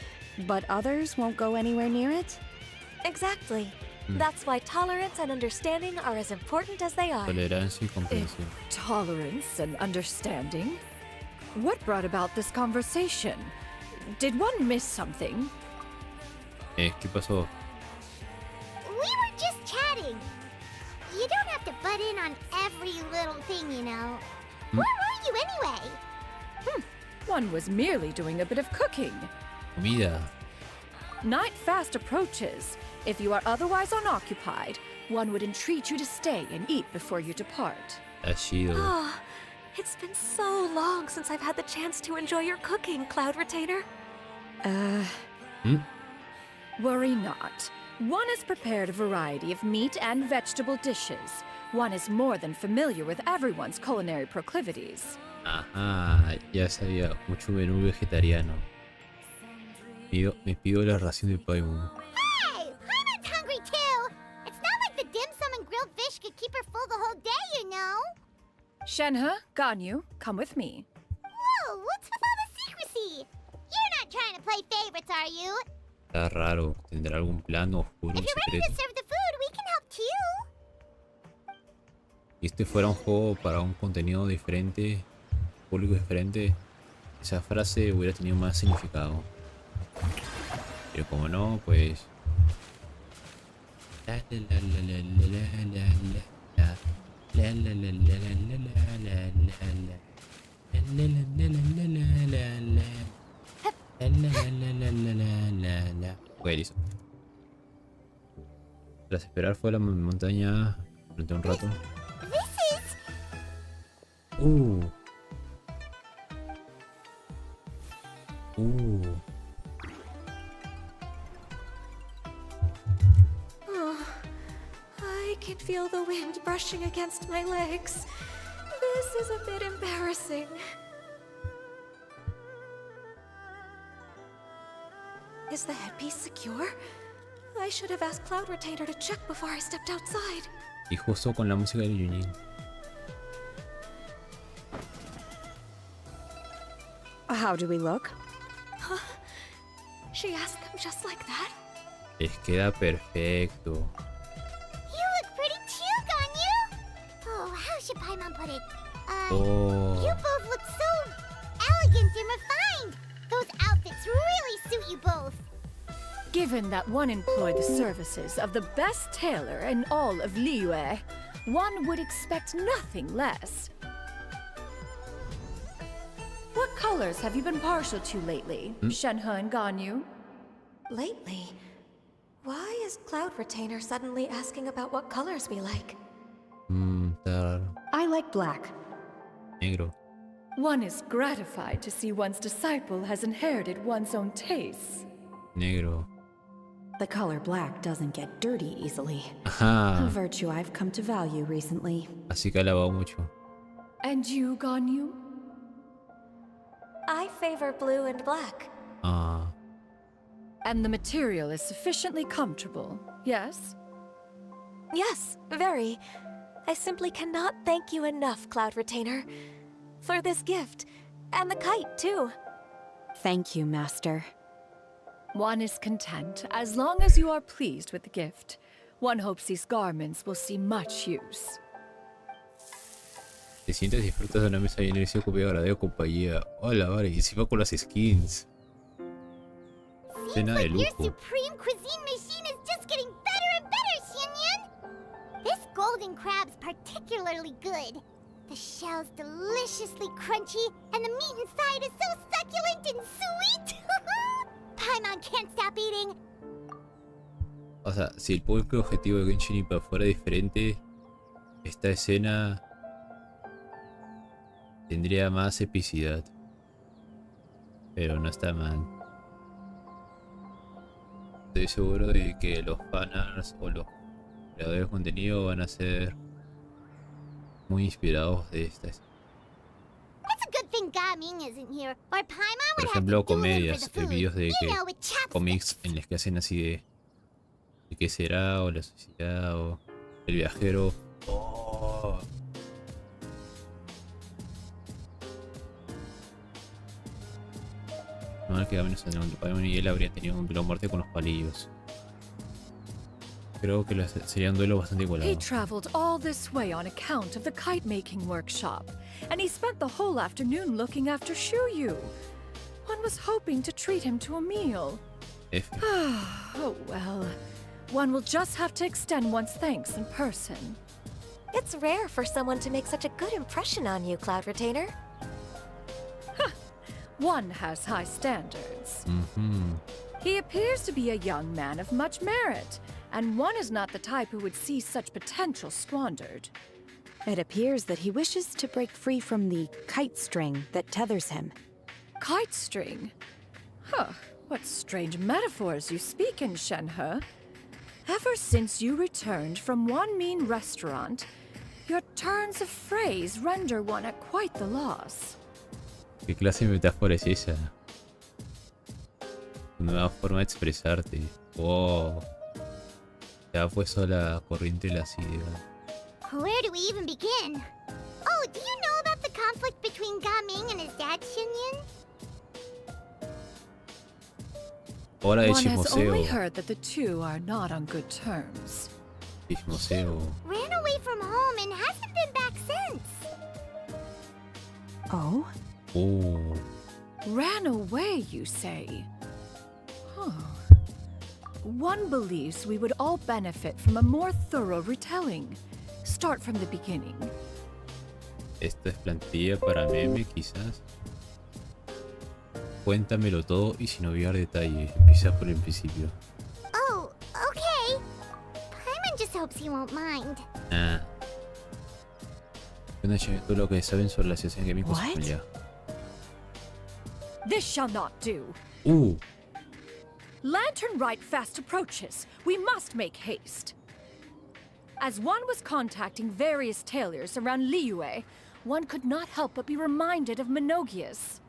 but others won't go anywhere near it? Exactly. That's why tolerance and understanding are as important as they are. Tolerancia y comprensión. Tolerance and understanding? What brought about this conversation? Did one miss something? ¿Qué pasó? We were just chatting. You don't have to butt in on every little thing, you know. Where were you anyway? One was merely doing a bit of cooking. Comida. Night fast approaches. If you are otherwise unoccupied, one would entreat you to stay and eat before you depart. Está chido. Oh, it's been so long since I've had the chance to enjoy your cooking, Cloud Retainer. Worry not. One has prepared a variety of meat and vegetable dishes. One is more than familiar with everyone's culinary proclivities. Ajá, ya sabía. Mucho menú vegetariano. Me pido la ración de Paimon. Hey! Paimon's hungry too! It's not like the dim sum and grilled fish could keep her full the whole day, you know? Shenhe, Ganyu, come with me. Whoa, what's with all the secrecy? You're not trying to play favorites, are you? Está raro. ¿Tendrá algún plan oscuro If y you're ready to secreto? serve the food, we can help too. Si este fuera un juego para un contenido diferente, público diferente, esa frase hubiera tenido más significado. Pero como no, pues... Ok, listo. Tras esperar fue a la montaña durante un rato. This is... Oh, I can feel the wind brushing against my legs. This is a bit embarrassing. Is the headpiece secure? I should have asked Cloud Retainer to check before I stepped outside. Y justo con la música del Yunin. How do we look? Huh? She asked them just like that? Les queda perfecto. You look pretty too, Ganyu! Oh, how should Paimon put it? Oh. You both look so elegant and refined! Those outfits really suit you both! Given that one employed the services of the best tailor in all of Liyue, one would expect nothing less. What colors have you been partial to lately, Shenhe and Ganyu? Lately? Why is Cloud Retainer suddenly asking about what colors we like? Está raro. I like black. Negro. One is gratified to see one's disciple has inherited one's own tastes. Negro. The color black doesn't get dirty easily. A Ajá. virtue I've come to value recently. Así que ha lavado mucho. And you, Ganyu? I favor blue and black. Ah. And the material is sufficiently comfortable, yes? Yes, very. I simply cannot thank you enough, Cloud Retainer, for this gift. And the kite, too. Thank you, Master. One is content as long as you are pleased with the gift. One hopes these garments will see much use. Te sientes y disfrutas de una mesa llena de copia agradable compañía. Hola, vale, y encima con las skins. Cena de Your lujo. supreme cuisine machine is just getting better and better, Xianyun! This golden crab's particularly good. The shell's deliciously crunchy, and the meat inside is so succulent and sweet! Paimon can't stop eating! O sea, si el público objetivo de Genshin Impact fuera diferente, esta escena tendría más epicidad. Pero no está mal. Estoy seguro de que los fanarts o los creadores de contenido van a ser muy inspirados de esta escena. It's a good thing Gaming isn't here, or Paimon Por would have ejemplo, to do it for comedias, the food. videos de You know, with cómics chopsticks. en los que hacen así de qué será, o la sociedad, o el viajero. Oh. No, que menos entre Paimon y él habrían tenido un duelo a muerte con los palillos. Creo que sería un duelo bastante He igualado. traveled all this way on account of the kite-making workshop, and he spent the whole afternoon looking after Shuyu. One was hoping to treat him to a meal. F. Oh well. One will just have to extend one's thanks in person. It's rare for someone to make such a good impression on you, Cloud Retainer. One has high standards. Mhm. He appears to be a young man of much merit, and one is not the type who would see such potential squandered. It appears that he wishes to break free from the kite string that tethers him. Kite string? Huh, what strange metaphors you speak in, Shenhe. Ever since you returned from one mean restaurant, your turns of phrase render one at quite the loss. ¿Qué clase de metáfora es esa? Una nueva forma de expresarte. Wow. Ya fue sola corriente de las ideas. Where do we even begin? Oh, do you know about the conflict between Gaming and his dad, Xianyun? Hora de One has only chismoseo. heard that the two are not on good terms. Chismoseo. Ran away from home and hasn't been back since. Oh? Oh. Ran away, you say? Huh. One believes we would all benefit from a more thorough retelling. Start from the beginning. Esta es plantilla para meme, quizás. Cuéntamelo todo y sin obviar detalles. Empieza por el principio. Oh, okay. Paimon just hopes he won't mind. Ah. Cuéntame todo lo que saben sobre la asociación gaming con su What? familia. This shall not do. Lantern Rite fast approaches. We must make haste. As one was contacting various tailors around Liyue, one could not help but be reminded of Menogias.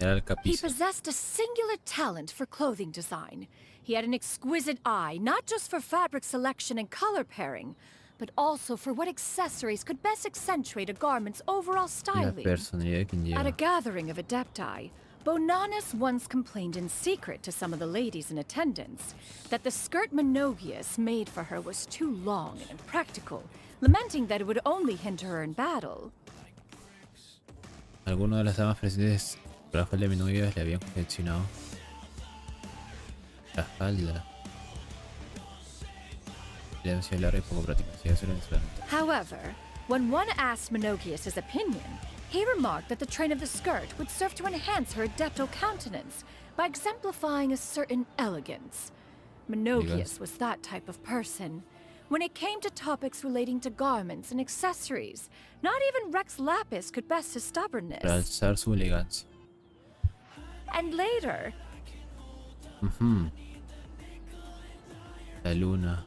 General He Capiza. possessed a singular talent for clothing design. He had an exquisite eye, not just for fabric selection and color pairing, but also for what accessories could best accentuate a garment's overall La styling. personalidad de quien At a lleva. gathering of adepti, Bonanis once complained in secret to some of the ladies in attendance that the skirt Menogias made for her was too long and impractical, lamenting that it would only hinder her in battle. Algunos de las damas presentes por la falda de Navia le habían confeccionado la falda. Le demasiado larga y poco práctica. Sí, eso era excelente. However, when one asked Menogias his opinion, he remarked that the train of the skirt would serve to enhance her adepto countenance by exemplifying a certain elegance. Menogias was that type of person. When it came to topics relating to garments and accessories, not even Rex Lapis could best his Para stubbornness. alzar su elegancia. And later, La luna.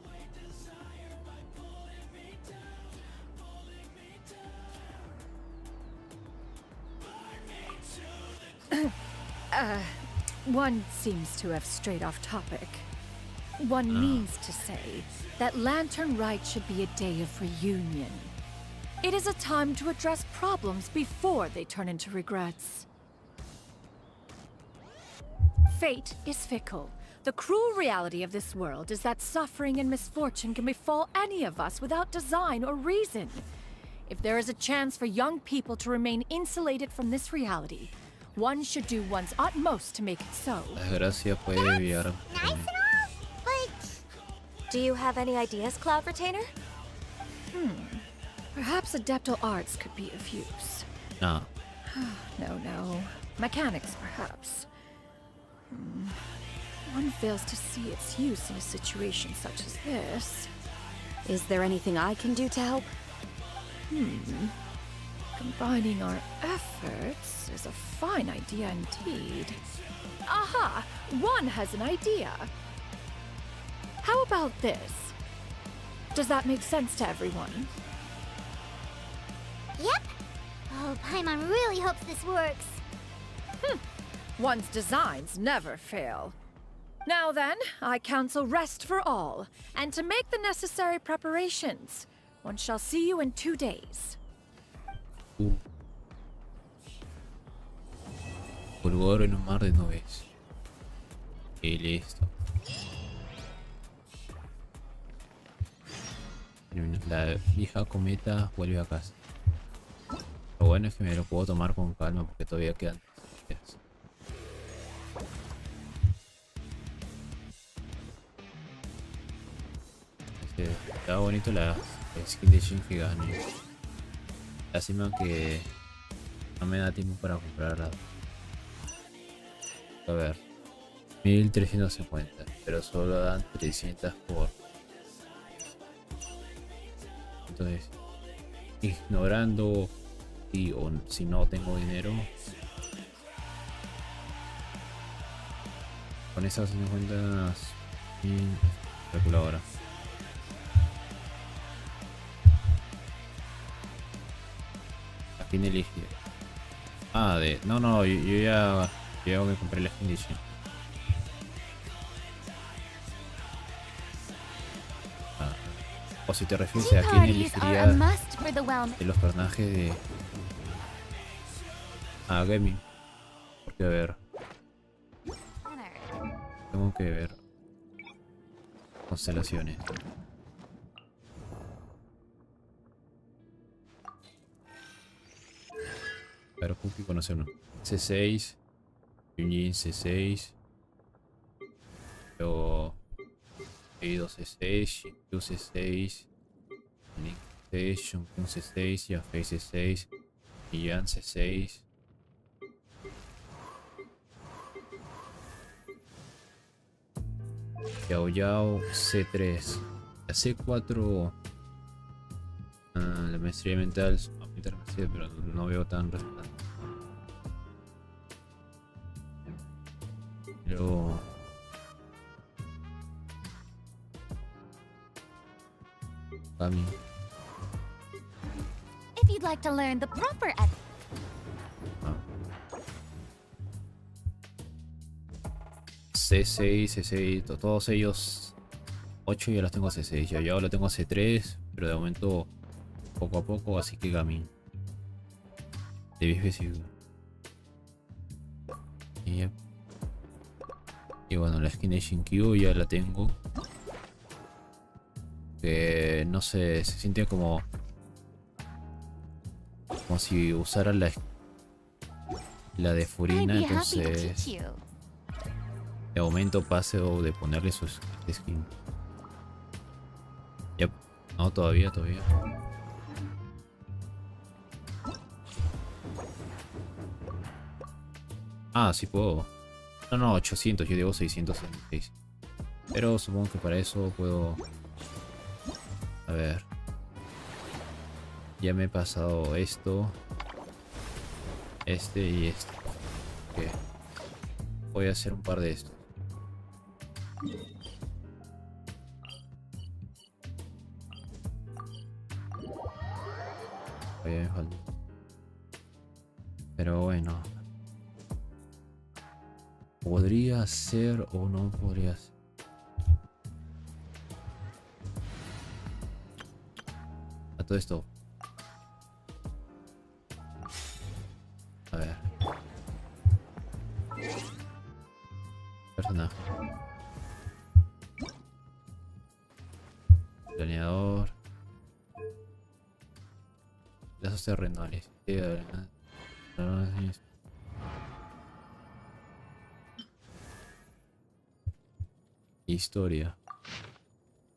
one seems to have strayed off topic. One means to say that Lantern Rite should be a day of reunion. It is a time to address problems before they turn into regrets. Fate is fickle. The cruel reality of this world is that suffering and misfortune can befall any of us without design or reason. If there is a chance for young people to remain insulated from this reality, one should do one's utmost to make it so. La desgracia puede desviar. Nice and all, but Do you have any ideas, Cloud Retainer? Perhaps adeptal arts could be of use. No. No. Mechanics, perhaps. One fails to see its use in a situation such as this. Is there anything I can do to help? Combining our efforts is a fine idea indeed. Aha! One has an idea. How about this? Does that make sense to everyone? yep. Oh, Paimon really hopes this works. One's designs never fail. Now then, I counsel rest for all, and to make the necessary preparations. One shall see you in 2 days. Fulgor en un mar de nubes. Y listo. La vieja cometa vuelve a casa. Lo bueno es que me lo puedo tomar con calma porque todavía quedan días. Estaba bonito la skin de Shin que gané. Lástima que no me da tiempo para comprarla. A ver, 1350, pero solo dan 300 por. Entonces, ignorando y o si no tengo dinero, con esas 50 sin calculadora. La skin elegida. No, yo ya me compré la skin de Shin. O si te refieres Tea a quién parties are a elegiría must for the wellness. de los personajes de gaming, porque a ver, tengo que ver constelaciones. Pero Cookie conoce uno. C6, Yunjin C6, luego Eido C6, Shinkyu C6, Link C6, Shunkun C6, Yafei C6, Yan C6. Yao Yao C3. La C4, la maestría mental, pero no veo tan respetable. Luego Kami. If you'd like to learn the proper C6, C6, todos ellos 8 ya los tengo C6, ya lo tengo C3, pero de momento poco a poco, así que Gami. De específico. Y bueno, la skin de Shinkyu ya la tengo. Que no sé, se siente como si usara la de Furina, entonces de momento pase o de ponerle su skin. Yep. No, todavía. Ah, sí puedo. No, 800, yo digo 666. Pero supongo que para eso puedo... A ver. Ya me he pasado esto. Este y este. Ok. Voy a hacer un par de estos. Me falta. Pero bueno. Podría ser o no podría ser. A todo esto. A ver. Personaje. Planeador. Lazos terrenales. Historia.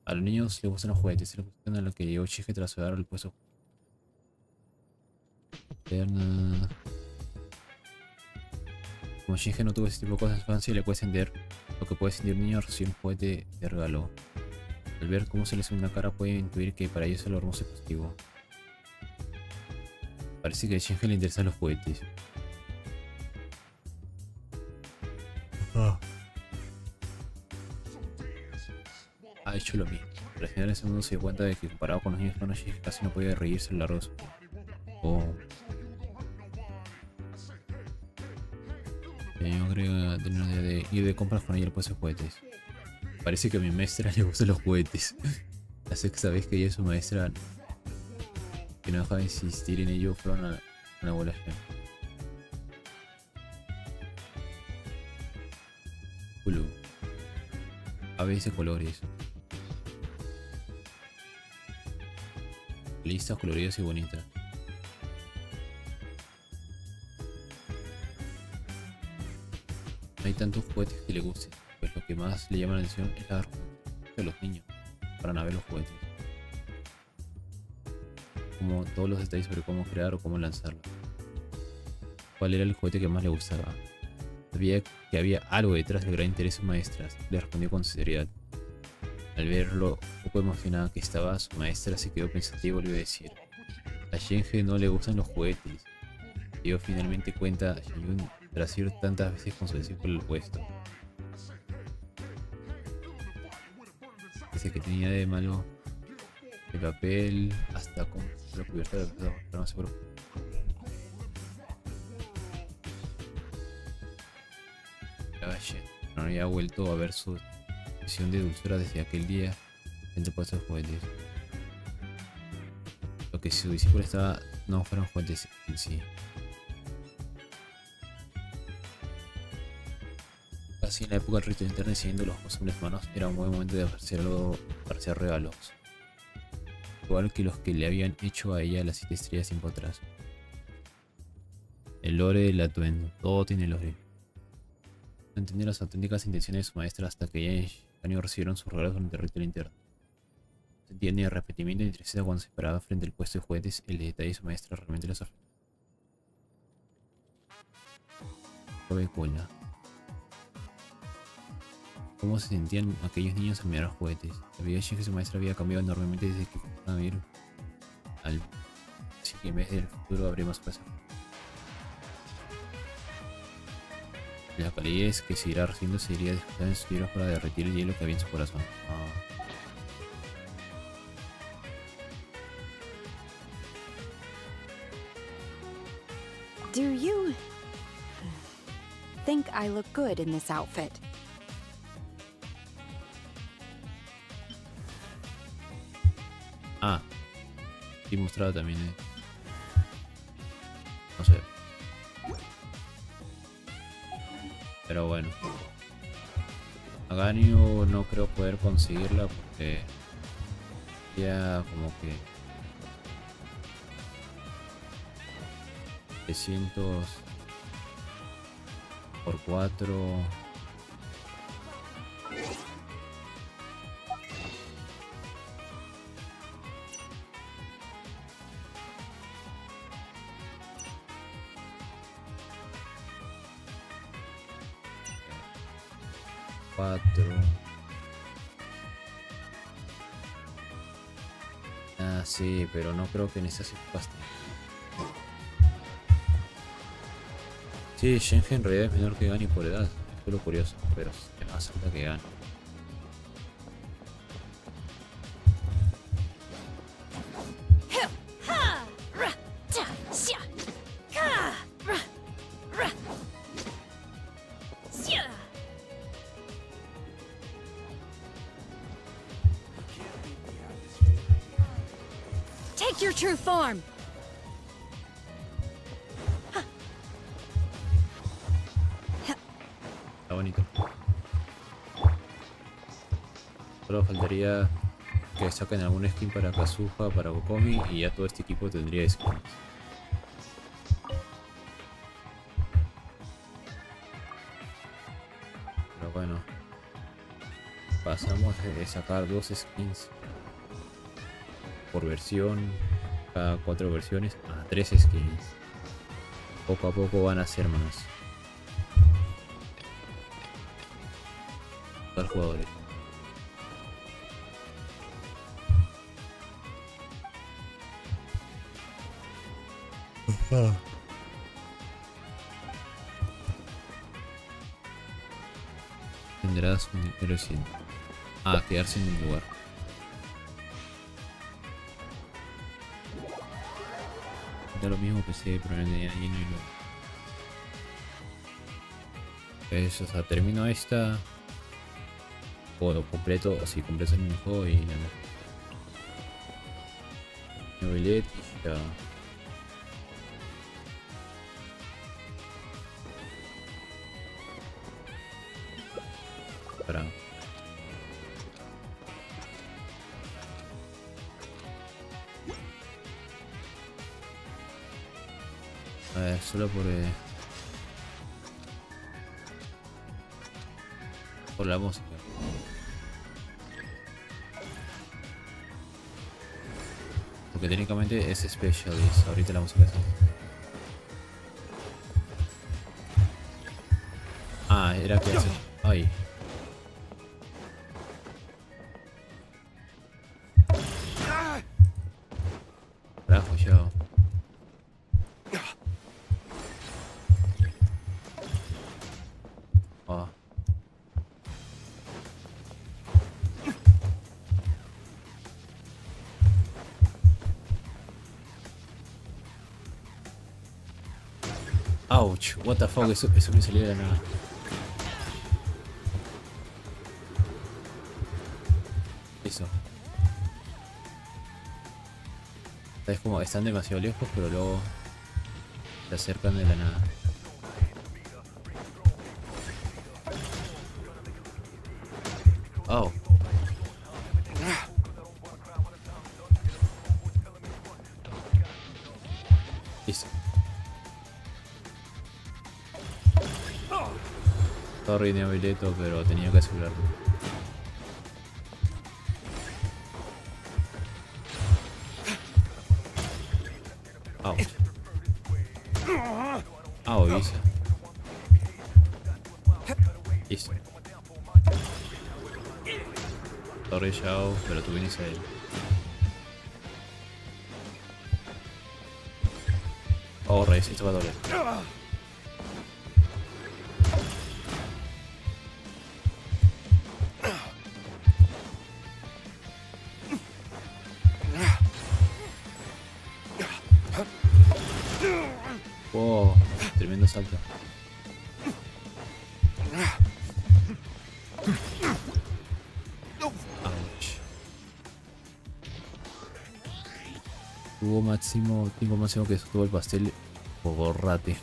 A los niños les gustan los juguetes. Se les gustan a lo que llegó Chige tras dar el puesto. Linterna. Como Shinji no tuvo ese tipo de cosas en su infancia, le puede sentir lo que puede sentir un niño recién un juguete de regalo. Al ver cómo se les une la cara puede intuir que para ellos es lo hermoso y positivo. Parece que a Shinji le interesan los juguetes. Ha hecho lo mismo. Pero al final ese mundo se dio cuenta de que comparado con los niños con Shinji casi no podía reírse en la rosa. Yo creo tener una idea de ir de compras con ella después de juguetes. Parece que a mi maestra le gustan los juguetes. La sexta vez que ella es su maestra que no dejaba de insistir en ello fueron una bola ya. Hulu. Aves de colores. Listas coloridas y bonitas. No hay tantos juguetes que le gusten, pues lo que más le llama la atención es la respuesta de los niños para navegar los juguetes. Como todos los detalles sobre cómo crear o cómo lanzarlo. ¿Cuál era el juguete que más le gustaba? Sabía que había algo detrás del gran interés de sus maestras. Le respondió con sinceridad. Al verlo poco emocionada que estaba, su maestra se quedó pensativa y volvió a decir: a Shinji no le gustan los juguetes. Dio finalmente cuenta a Shinjun tras ir tantas veces con su deseo por el puesto. Dice que tenía de malo el papel hasta con la cubierta de los pero no se preocupe. No había vuelto a ver su visión de dulzura desde aquel día entre puestos de juguetes. Lo que su discípulo estaba no fueron juguetes en sí. Casi en la época del rito interno y siguiendo los costumbres humanos era un buen momento de ofrecer algo para hacer regalos. Igual que los que le habían hecho a ella las 7 estrellas tiempo atrás. El lore del atuendo, todo tiene lore. No entendía las auténticas intenciones de su maestra hasta que ella y Shanyo recibieron sus regalos durante el rito interno. No sentía ni arrepentimiento ni tristeza cuando se paraba frente al puesto de juguetes. El detalle de su maestra realmente les afectó. Cola. ¿Cómo se sentían aquellos niños al mirar los juguetes? La vida de su maestra había cambiado enormemente desde que fueron a ver al... Así que en vez del futuro abrimos casa. La calidez que seguirá recibiendo sería desplazada en sus libros para derretir el hielo que había en su corazón. Do you think I look good in this outfit? Ah, sí mostrado también. No sé. Pero bueno. A Ganyu no creo poder conseguirla porque ya como que 300 por 4. Ah, sí, pero no creo que necesite bastante. Sí, Shenhe en realidad es menor que Gani por edad. Es lo curioso, pero es más alta que Gani. Take your true form! Está bonito. Solo faltaría que saquen algún skin para Kazuha, para Kokomi y ya todo este equipo tendría skins. Pero bueno, pasamos de sacar 2 skins por versión, cada 4 versiones, a 3 skins. Poco a poco van a ser más. Todos los jugadores. Tendrás un dinero sin. Ah, quedarse en un lugar. Da lo mismo PC, probablemente ahí no hay lugar. Eso, o sea, termino esta. O completo, o si completo el mismo juego y nada. Novelet y ya. Para. A ver, solo por la música. Porque técnicamente es Specialist. Ahorita la música es. Ah, era que hace. Ay. Carajo, ya. Oh. Ouch, what the fuck, eso me salió de la nada. Eso. Es como, están demasiado lejos, pero luego se acercan de la nada. Oh. Listo. Sorry, Neobileto, pero tenía que asegurarlo. Ouch. Ah, Isa. Listo. Sorry, Shao, pero tú vienes a él. Oh, Reyes, esto va a doler. Wow. tremendo salto. Ouch. Tuvo máximo, tiempo máximo que sostuvo el pastel. Borrate.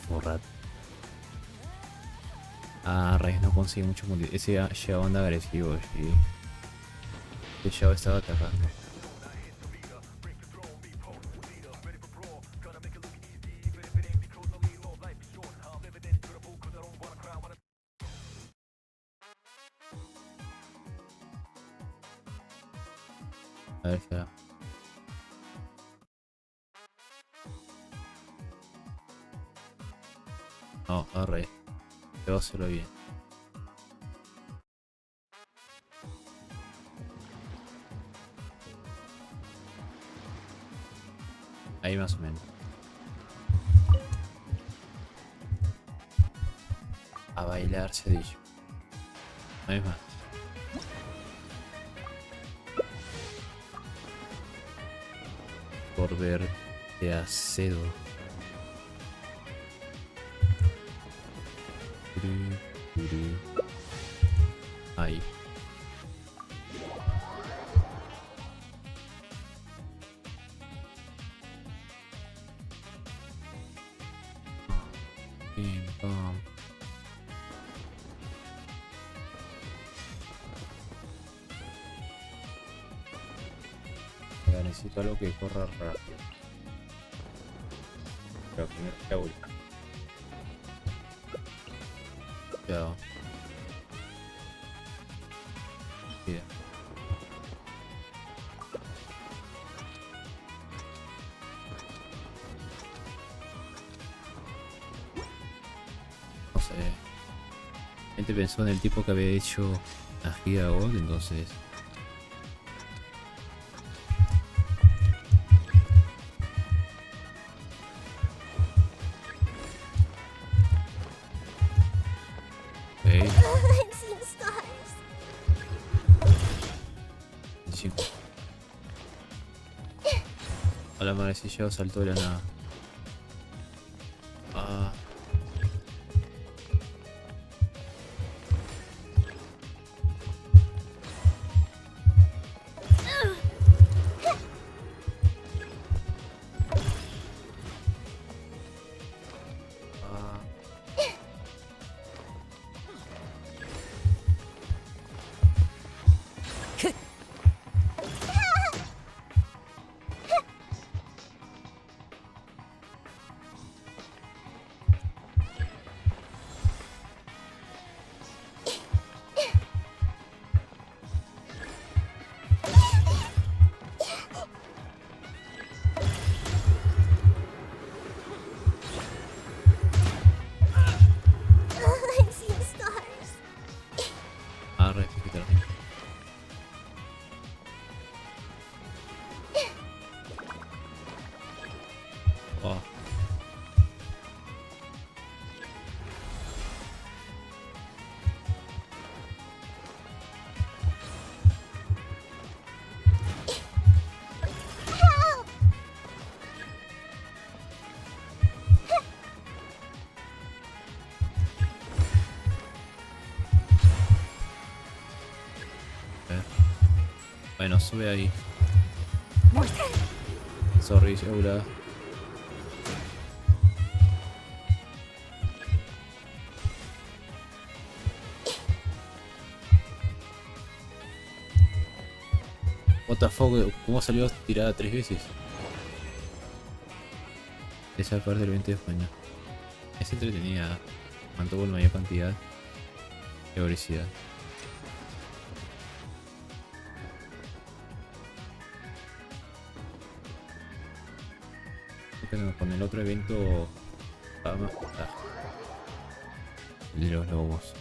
Ah, Raíz no consigue mucho morir. Ese Xiao anda agresivo, sí. Ese Xiao estaba atacando. A ver, espera. No, arre. Debo hacerlo bien. Ahí más o menos. A bailar se ha dicho. No hay más. Por verte acedo. Ahí. Pim, pam. Ya necesito algo que corra rápido. Pero primero que voy. Ya. Bien. No sé. Gente pensó en el tipo que había hecho a Giga Gold, entonces. A la madre, si ya saltó de la nada. Ah. Bueno, sube ahí. Sorry, Eula. What the fuck, ¿cómo salió tirada 3 veces? Esa parte del evento de España. Es entretenida. Mantuvo la mayor cantidad de velocidad. Con el otro evento va más ventaja. El de los lobos.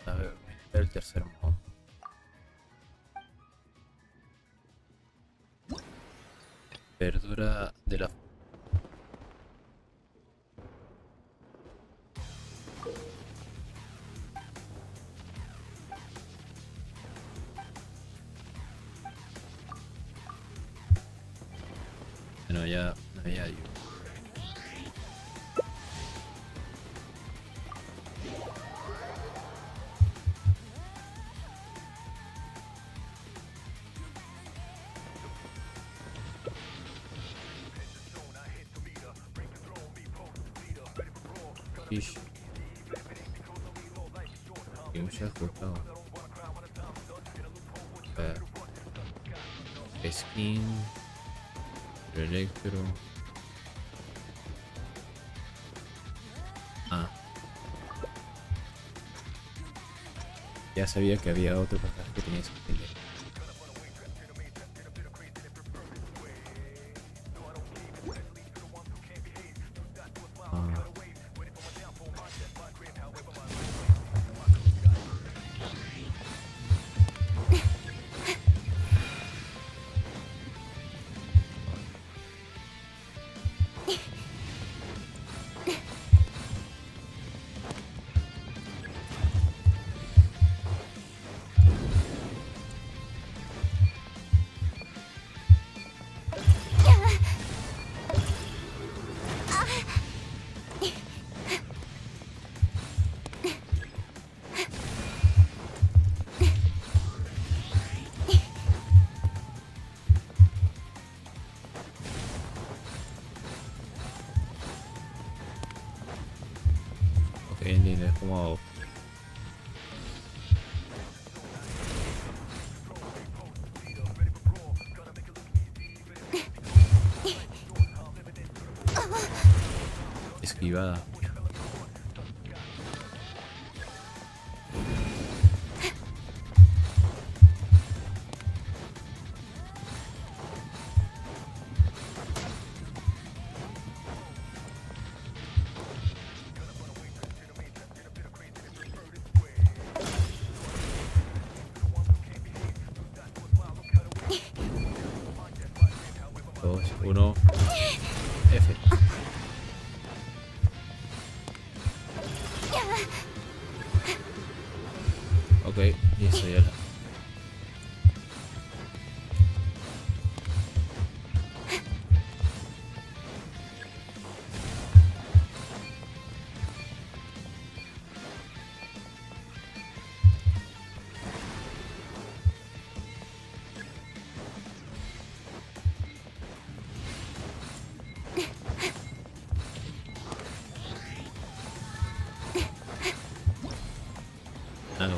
A ver, el tercer modo. Verdura de la... Navia, digo. Ish. Y muchas cosas. Skin, electro. Ya sabía que había otro personaje que tenía ese skin. Entiendo, es como esquivada. Dos, uno, F. Ok, listo, ya la. Ah, no.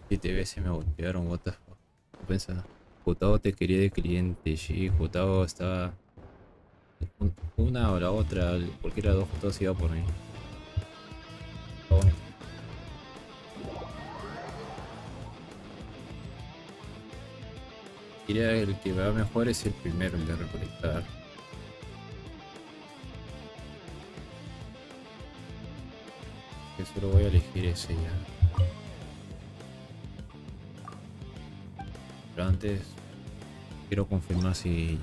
7 veces me golpearon, what the fuck. ¿Qué pensaba? Jutao te quería de cliente, sí, Jutao estaba... Una o la otra, cualquiera de dos Jutaos iba por mí. Está bonito. Diría el que va mejor es el primero, el de recolectar. Que solo voy a elegir ese ya. Pero antes quiero confirmar si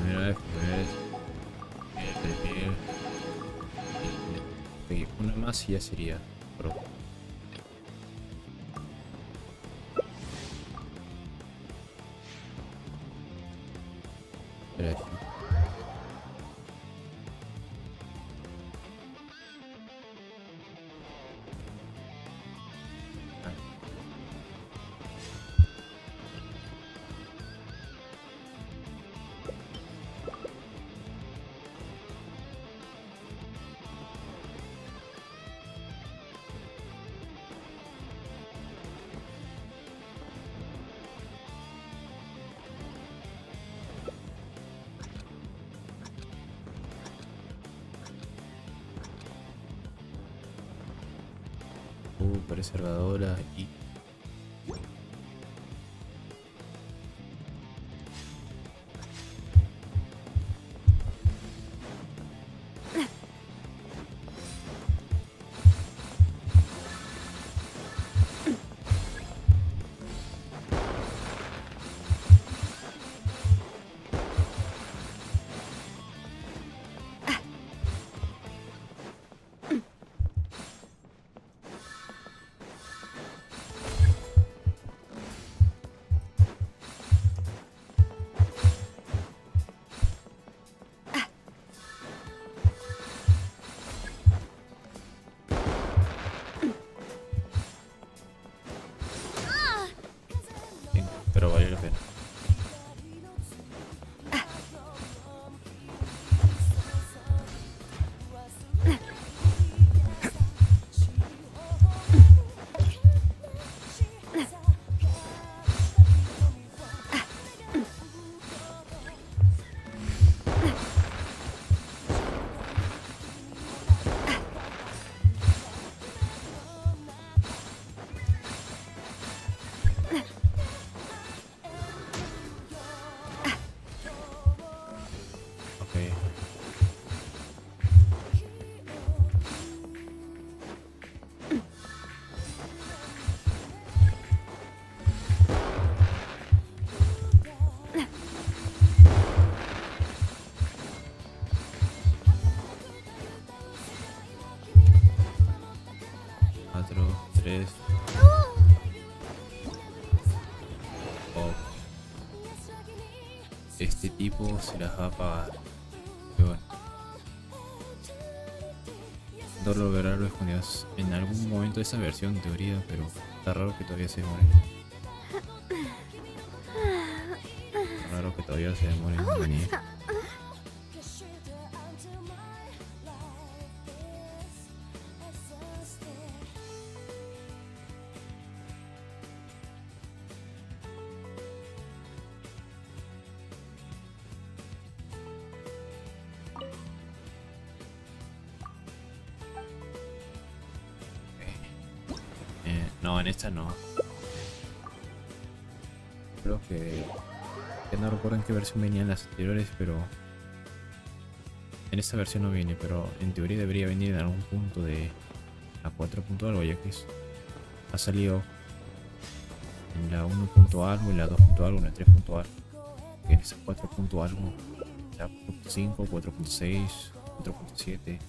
primera vez 3000. Ok, una más y ya sería pro. Espera aquí. Preservadora y 3. Oh. Este tipo se las va a pagar. Pero bueno. No lograrlo escondidas en algún momento de esa versión en teoría, pero está raro que todavía se demore. Está raro que todavía se demore en venir. No, en esta no. Creo que no recuerdo en qué versión venían las anteriores, pero en esta versión no viene, pero en teoría debería venir en algún punto de la 4 punto algo, ya que ha salido en la 1 punto algo, en la 2 punto algo, en la 3 punto algo, y en esa 4 punto algo, la 4.5, 4.6, 4.7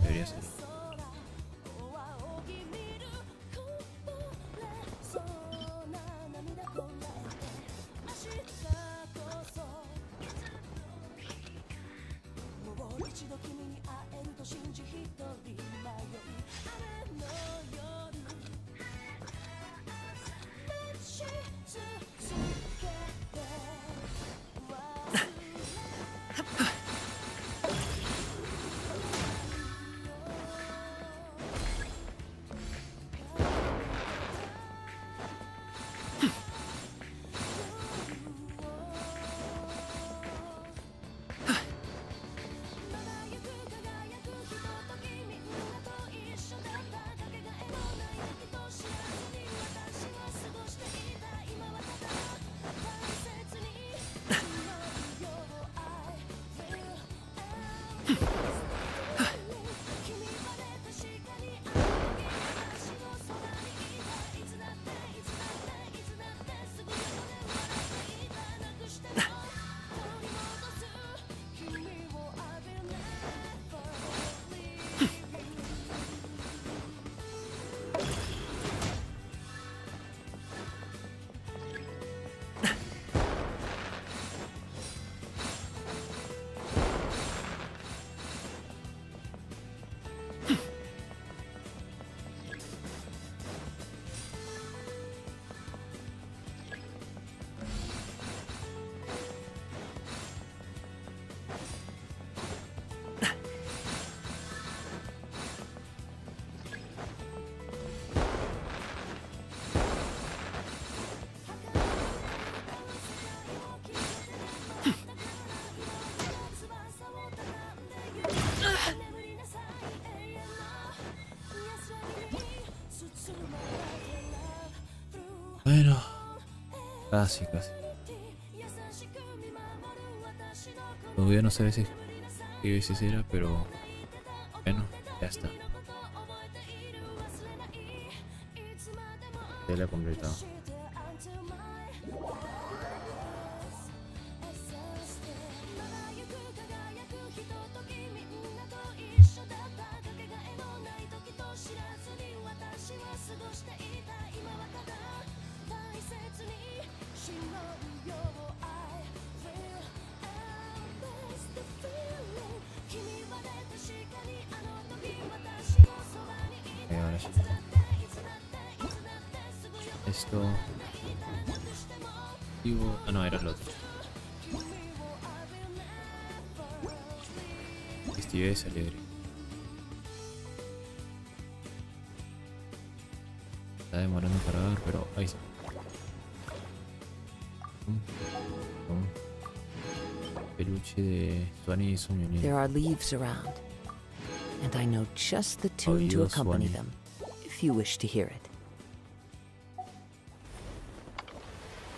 debería ser. Bueno, casi. Todavía no sé qué veces era, pero bueno, ya está. Ya la he completado. Ahora sí. Esto. Ah, no, era el otro. Festivez alegre. Está demorando en cargar, pero ahí sí. Peluche de Swanee y Soñolín. There are leaves around, and I know just the tune to accompany them, if you wish to hear it.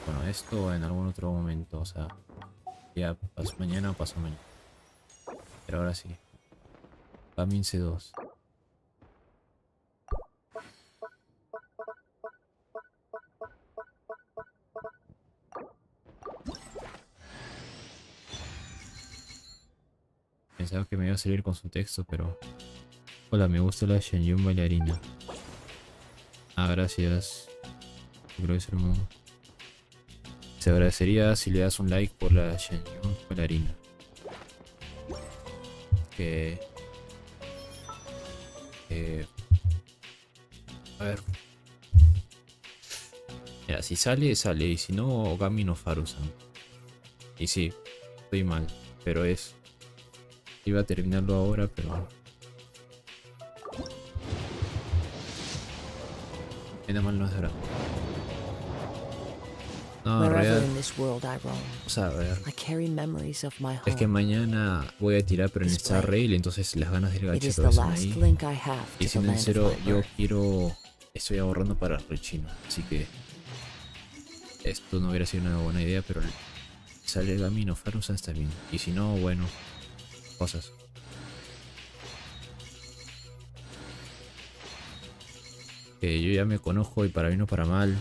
Bueno, esto en algún otro momento, o sea, ya mañana o pasado mañana. Pero ahora sí. Camince 2. Pensaba que me iba a salir con su texto, pero... Hola, me gusta la Shenyun bailarina. Ah, gracias. Creo que es hermoso. Se agradecería si le das un like por la Shenyon bailarina. A ver. Mira, si sale, sale. Y si no, Gami no Farusan. Y sí, estoy mal. Pero es... Iba a terminarlo ahora, pero... Menos mal no es ahora. No, en Wherever realidad... in this world I roam, Vamos a ver. I carry memories of my Es que home. mañana voy a tirar pero en Display. Star Rail, entonces las ganas del It is gacheto the están last ahí. link I have Y to the siendo land of sincero, my yo birth. quiero... Estoy ahorrando para el chino, así que... Esto no hubiera sido una buena idea, pero... Sale el camino, Farusan está bien. Y si no, bueno... Cosas. Que yo ya me conozco y para bien o para mal...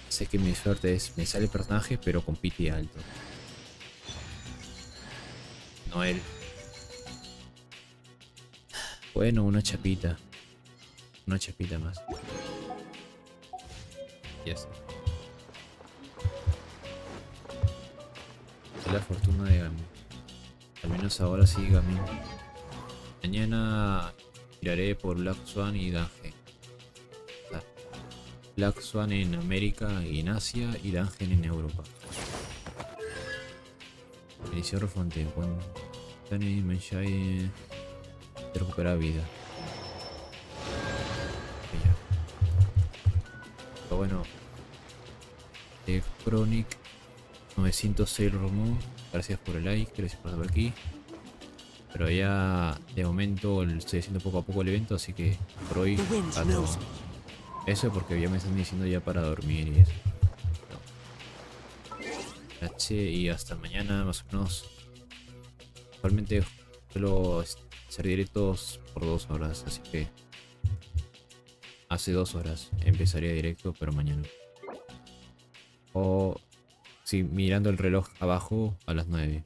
Sé que mi suerte es... Me sale personaje, pero con piti alto. No él. Bueno, una chapita. Una chapita más. Ya está. Es la fortuna de Gami. Al menos ahora sí Gami. Mañana tiraré por Black Swan y Dungeon. Black Swan en América y en Asia y Dungeon en Europa. Edición Refonte. Cuando Dani Menshai te recupera vida. Pero bueno. Chronic 906 Romo. Gracias por el like. Gracias por estar aquí. Pero ya de momento estoy haciendo poco a poco el evento. Así que por hoy paso. Eso porque ya me están diciendo ya para dormir y eso. H y hasta mañana más o menos. Actualmente suelo hacer directos por 2 horas, así que hace 2 horas empezaría directo, pero mañana. O sí, mirando el reloj abajo a las 9.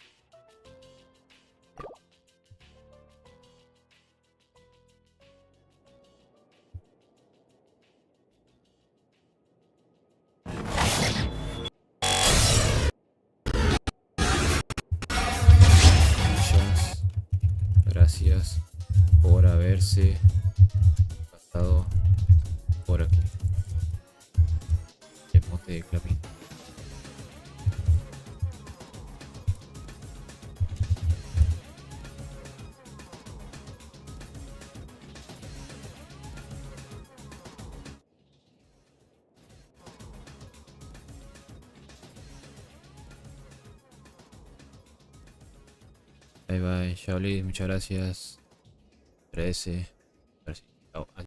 Gracias por haberse pasado por aquí. El mote de clapín. Bye bye, Shaolin, muchas gracias. 13. Chao.